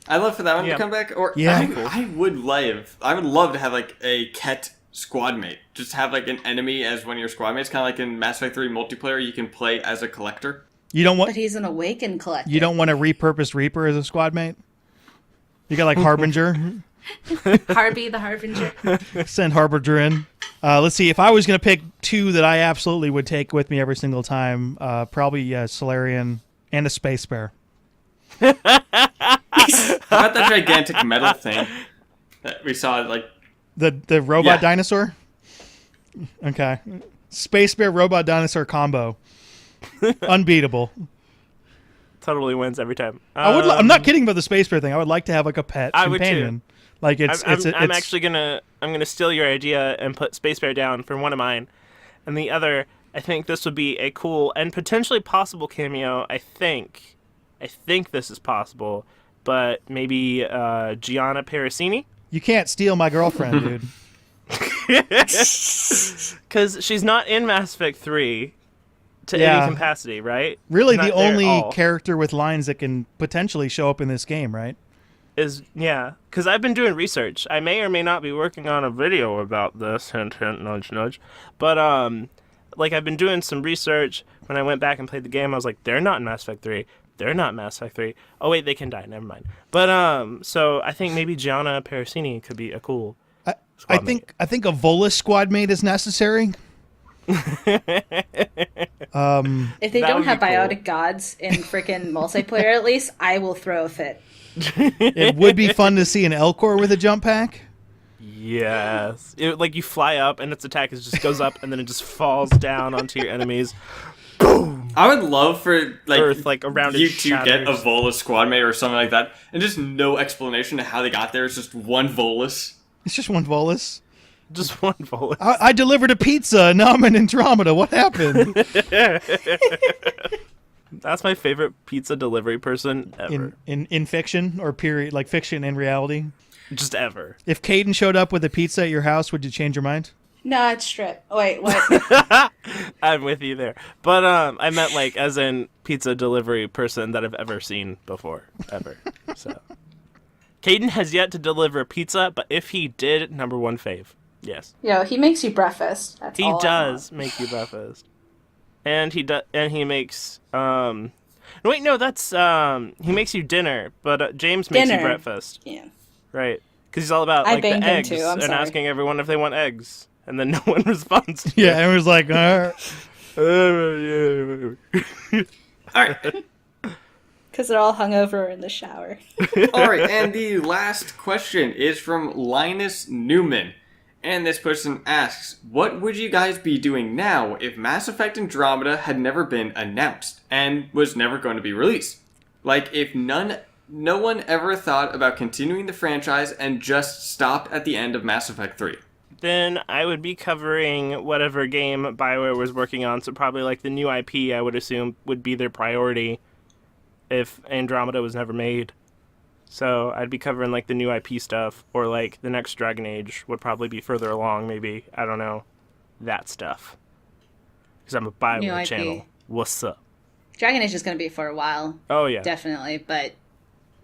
I love for that one Yeah. to come back. Or Yeah. I would love to have like a Ket squad mate. Just have like an enemy as one of your squad mates, kind of like in Mass Effect 3 multiplayer. You can play as a collector. You don't But want he's an awakened collector. a repurposed Reaper as a squad mate. You got like Harbinger. Harvey the Harbinger. Send Harbinger in. Let's see. If I was going to pick two that I absolutely would take with me every single time, probably Solarian and a Space Bear. How about that gigantic metal thing that we saw? Like, The robot Yeah. dinosaur? Okay. Space Bear robot dinosaur combo. Unbeatable. Totally wins every time. I'm not kidding about the Space Bear thing. I would like to have like a pet I would too. companion. Like I'm actually gonna steal your idea and put Space Bear down for one of mine, and the other. I think this would be a cool and potentially possible cameo. I think this is possible, but maybe Gianna Parasini, you can't steal my girlfriend, dude. because she's not in Mass Effect 3 to Yeah. any capacity, right? Really Not the there at only all. character with lines that can potentially show up in this game, right? Because I've been doing research. I may or may not be working on a video about this. Hint, hint, nudge, nudge. But like I've been doing some research. When I went back and played the game, I was like, they're not in Mass Effect 3. They're not Mass Effect 3. Oh wait, they can die. Never mind. But so I think maybe Gianna Parasini could be a cool I think a Volus squad mate is necessary. If they That don't would have be cool. biotic gods in freaking multiplayer, at least I will throw a fit. It would be fun to see an Elcor with a jump pack. Yes. Like you fly up and its attack just goes up and then it just falls down onto your enemies. I would love for Earth, like, around you it to get a shatters. Volus squad mate or something like that, and just no explanation to how they got there. It's just one Volus. It's just one Volus. Just one bullet. I delivered a pizza, and now I'm in Andromeda. What happened? That's my favorite pizza delivery person ever. in fiction or period, like fiction and reality? Just ever. If Caden showed up with a pizza at your house, would you change your mind? No, it's strip. Wait, what? I'm with you there. But I meant like as in pizza delivery person that I've ever seen before. Ever. So Caden has yet to deliver a pizza, but if he did, number one fave. Yes. Yo, he makes you breakfast. That's He all I does want. make you breakfast. And he makes wait, no, that's he makes you dinner, but James makes you Dinner. breakfast. Yeah. Right. Cuz he's all about I like the banged him eggs too, I'm and sorry. asking everyone if they want eggs. And then no one responds. To Yeah, and it was like, All right. Because they're all hungover in the shower. All right, and the last question is from Linus Newman. And this person asks, what would you guys be doing now if Mass Effect Andromeda had never been announced and was never going to be released? Like, if no one ever thought about continuing the franchise and just stopped at the end of Mass Effect 3. Then I would be covering whatever game BioWare was working on, so probably like the new IP I would assume would be their priority if Andromeda was never made. So I'd be covering like the new IP stuff, or like the next Dragon Age would probably be further along, maybe. I don't know. That stuff. Because I'm a New BioWare IP. channel. What's up? Dragon Age is going to be for a while, Oh yeah. definitely, but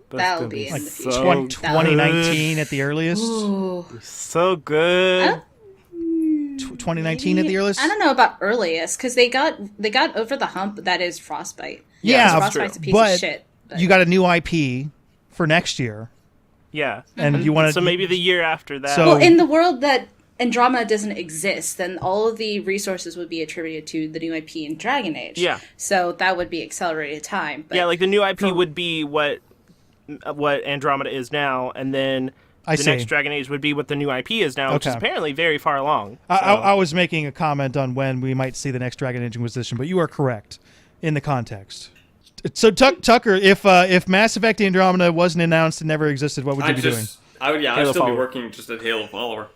That's that'll gonna be in like the future. so 2019 at the earliest. Ooh. So good. 2019 at the earliest. I don't know about earliest, because they got over the hump that is Frostbite. Yeah, Because that's Frostbite's a piece but of shit. But you got a new IP for next year, Yeah. and you want to. So maybe the year after that. So- well, in the world that Andromeda doesn't exist, then all of the resources would be attributed to the new IP in Dragon Age. Yeah. So that would be accelerated time. But Yeah, like the new IP would be what Andromeda is now, and then I the see. next Dragon Age would be what the new IP is now, which is Okay. apparently very far along. I was making a comment on when we might see the next Dragon Age Inquisition, but you are correct in the context. So Tucker, if Mass Effect Andromeda wasn't announced and never existed, what would you be doing? I'd Halo still be follower. working just at Halo follower.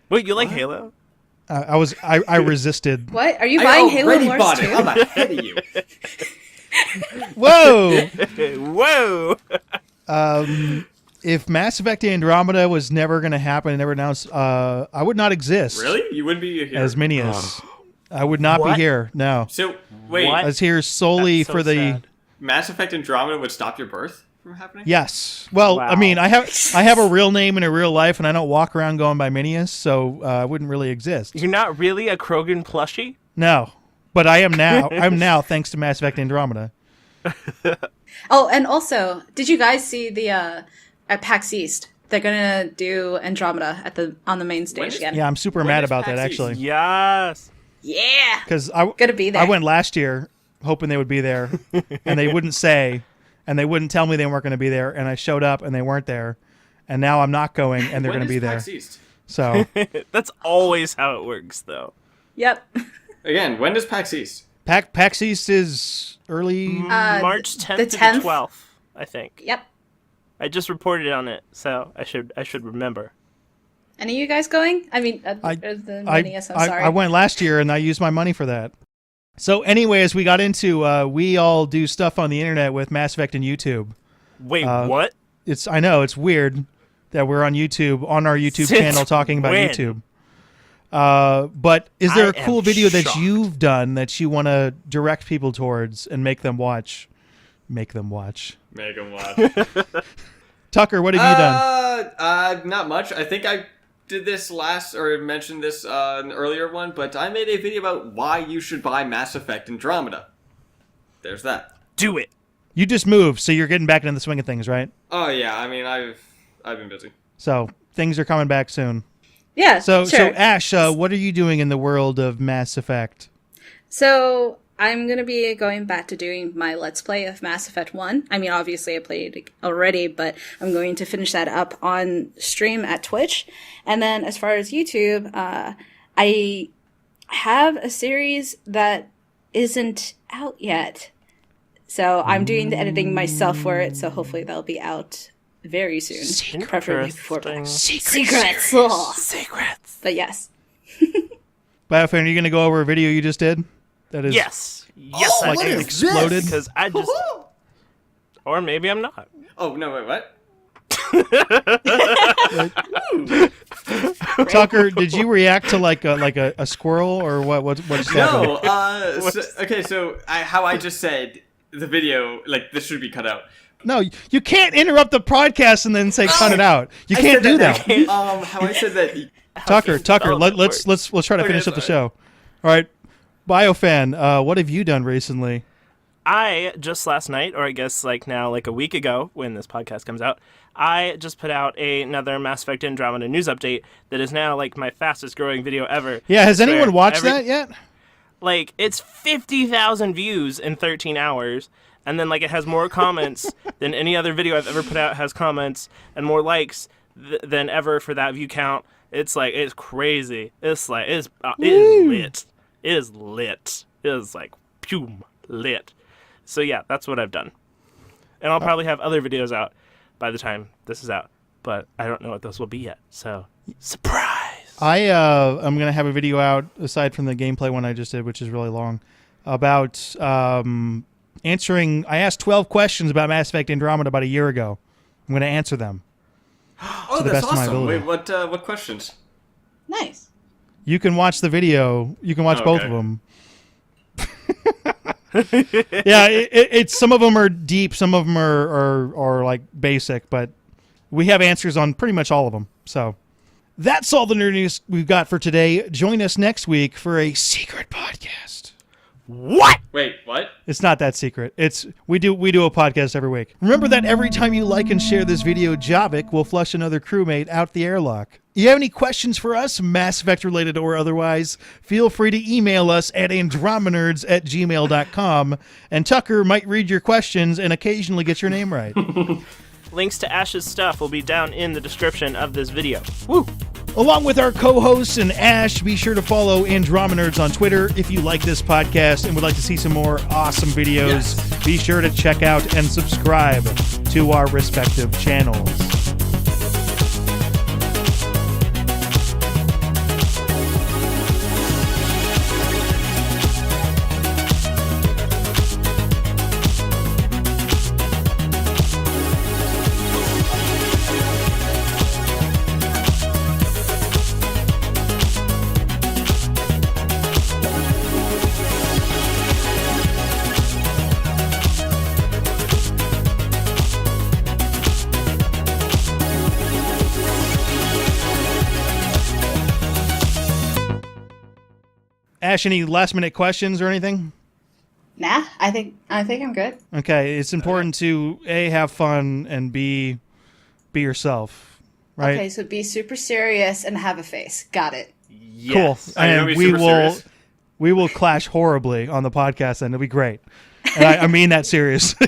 Wait, you like Halo? I resisted. what? Are you I buying Halo already Wars bought it. too? I'm ahead of you. Whoa! Whoa! If Mass Effect Andromeda was never going to happen and never announced, I would not exist. Really? You wouldn't be here? As Minius. I would not What? be here. No. So, wait, What? I was here solely That's so for the. sad. Mass Effect Andromeda would stop your birth from happening? Yes. Well, Wow. I mean, I have a real name in a real life, and I don't walk around going by Minius, so I wouldn't really exist. You're not really a Krogan plushie? No, but I am now. I'm now thanks to Mass Effect Andromeda. Oh, and also, did you guys see the at PAX East? They're gonna do Andromeda on the main stage is- again. Yeah, I'm super When mad is about that PAX East? actually, Yes. Yeah. because I Gonna be there. I went last year hoping they would be there, and they wouldn't say, and they wouldn't tell me they weren't going to be there, and I showed up and they weren't there, and now I'm not going and they're When going to is be there. PAX East? So That's always how it works, though. Yep. Again, when does PAX East? PAX East is early. March 10th the to 10th? the 12th, I think. Yep. I just reported on it, so I should remember. Any of you guys going? I mean, the Minius, I'm sorry. I went last year and I used my money for that. So anyway, as we got into, we all do stuff on the internet with Mass Effect and YouTube. Wait, what? I know it's weird that we're on YouTube on our YouTube Since channel talking about when? YouTube. But is there I a cool am video that shocked. you've done that you want to direct people towards and make them watch? Make them watch. Make 'em watch. Tucker, what have you done? Not much. I think I did this last, or mentioned this in an earlier one, but I made a video about why you should buy Mass Effect Andromeda. There's that. Do it. You just moved, so you're getting back into the swing of things, right? Oh yeah, I mean I've been busy. So things are coming back soon. Yeah, So sure. Ash, what are you doing in the world of Mass Effect? So I'm going to be going back to doing my Let's Play of Mass Effect 1. I mean, obviously I played it already, but I'm going to finish that up on stream at Twitch. And then as far as YouTube, I have a series that isn't out yet. So I'm doing the editing myself for it, so hopefully that'll be out very soon. Preferably before Secrets. Ugh. Secrets. But yes. BioFan, are you going to go over a video you just did? That is Yes, Oh, I what do. is exploded. Because I just, or maybe I'm not. Oh, no, wait, what? Tucker, did you react to like a squirrel or what just happened? No, so how I just said the video, like, this should be cut out. No, you can't interrupt the podcast and then say cut it out. You can't do that. How I said that. Tucker, let's try to finish up the show. All right, BioFan, what have you done recently? I just last night, or I guess like now, like a week ago when this podcast comes out, I just put out another Mass Effect Andromeda news update that is now like my fastest growing video ever. Yeah, has anyone watched that yet? Like, it's 50,000 views in 13 hours, and then like it has more comments than any other video I've ever put out has comments, and more likes than ever for that view count. It's like, it's crazy. It's like, it is lit. It is lit. It is like, pum, lit. So yeah, that's what I've done. And I'll probably have other videos out by the time this is out, but I don't know what those will be yet. So, surprise! I'm gonna have a video out aside from the gameplay one I just did, which is really long, about answering. I asked 12 questions about Mass Effect Andromeda about a year ago. I'm gonna answer them. Oh, the that's best of my awesome. ability. Wait, what questions? Nice. You can watch the video. You can watch both of Okay. them. Yeah, it's some of them are deep, some of them are like basic, but we have answers on pretty much all of them. So that's all the nerd news we've got for today. Join us next week for a secret podcast. What? Wait, what? It's not that secret. We do a podcast every week. Remember that every time you like and share this video, Javik will flush another crewmate out the airlock. You have any questions for us, Mass Effect related or otherwise, feel free to email us at andromenerds@gmail.com, and Tucker might read your questions and occasionally get your name right. Links to Ash's stuff will be down in the description of this video. Woo! Along with our co-hosts and Ash, be sure to follow Andromenerds on Twitter. If you like this podcast and would like to see some more awesome videos, be sure to check out and subscribe to our respective channels. Ash, any last-minute questions or anything? Nah, I think I'm good. Okay, it's important to A, have fun, and B, be yourself, right? Okay, so be super serious and have a face. Got it. Yes. Cool. Are you And gonna be super serious? we will clash horribly on the podcast, and it'll be great. And I mean that seriously.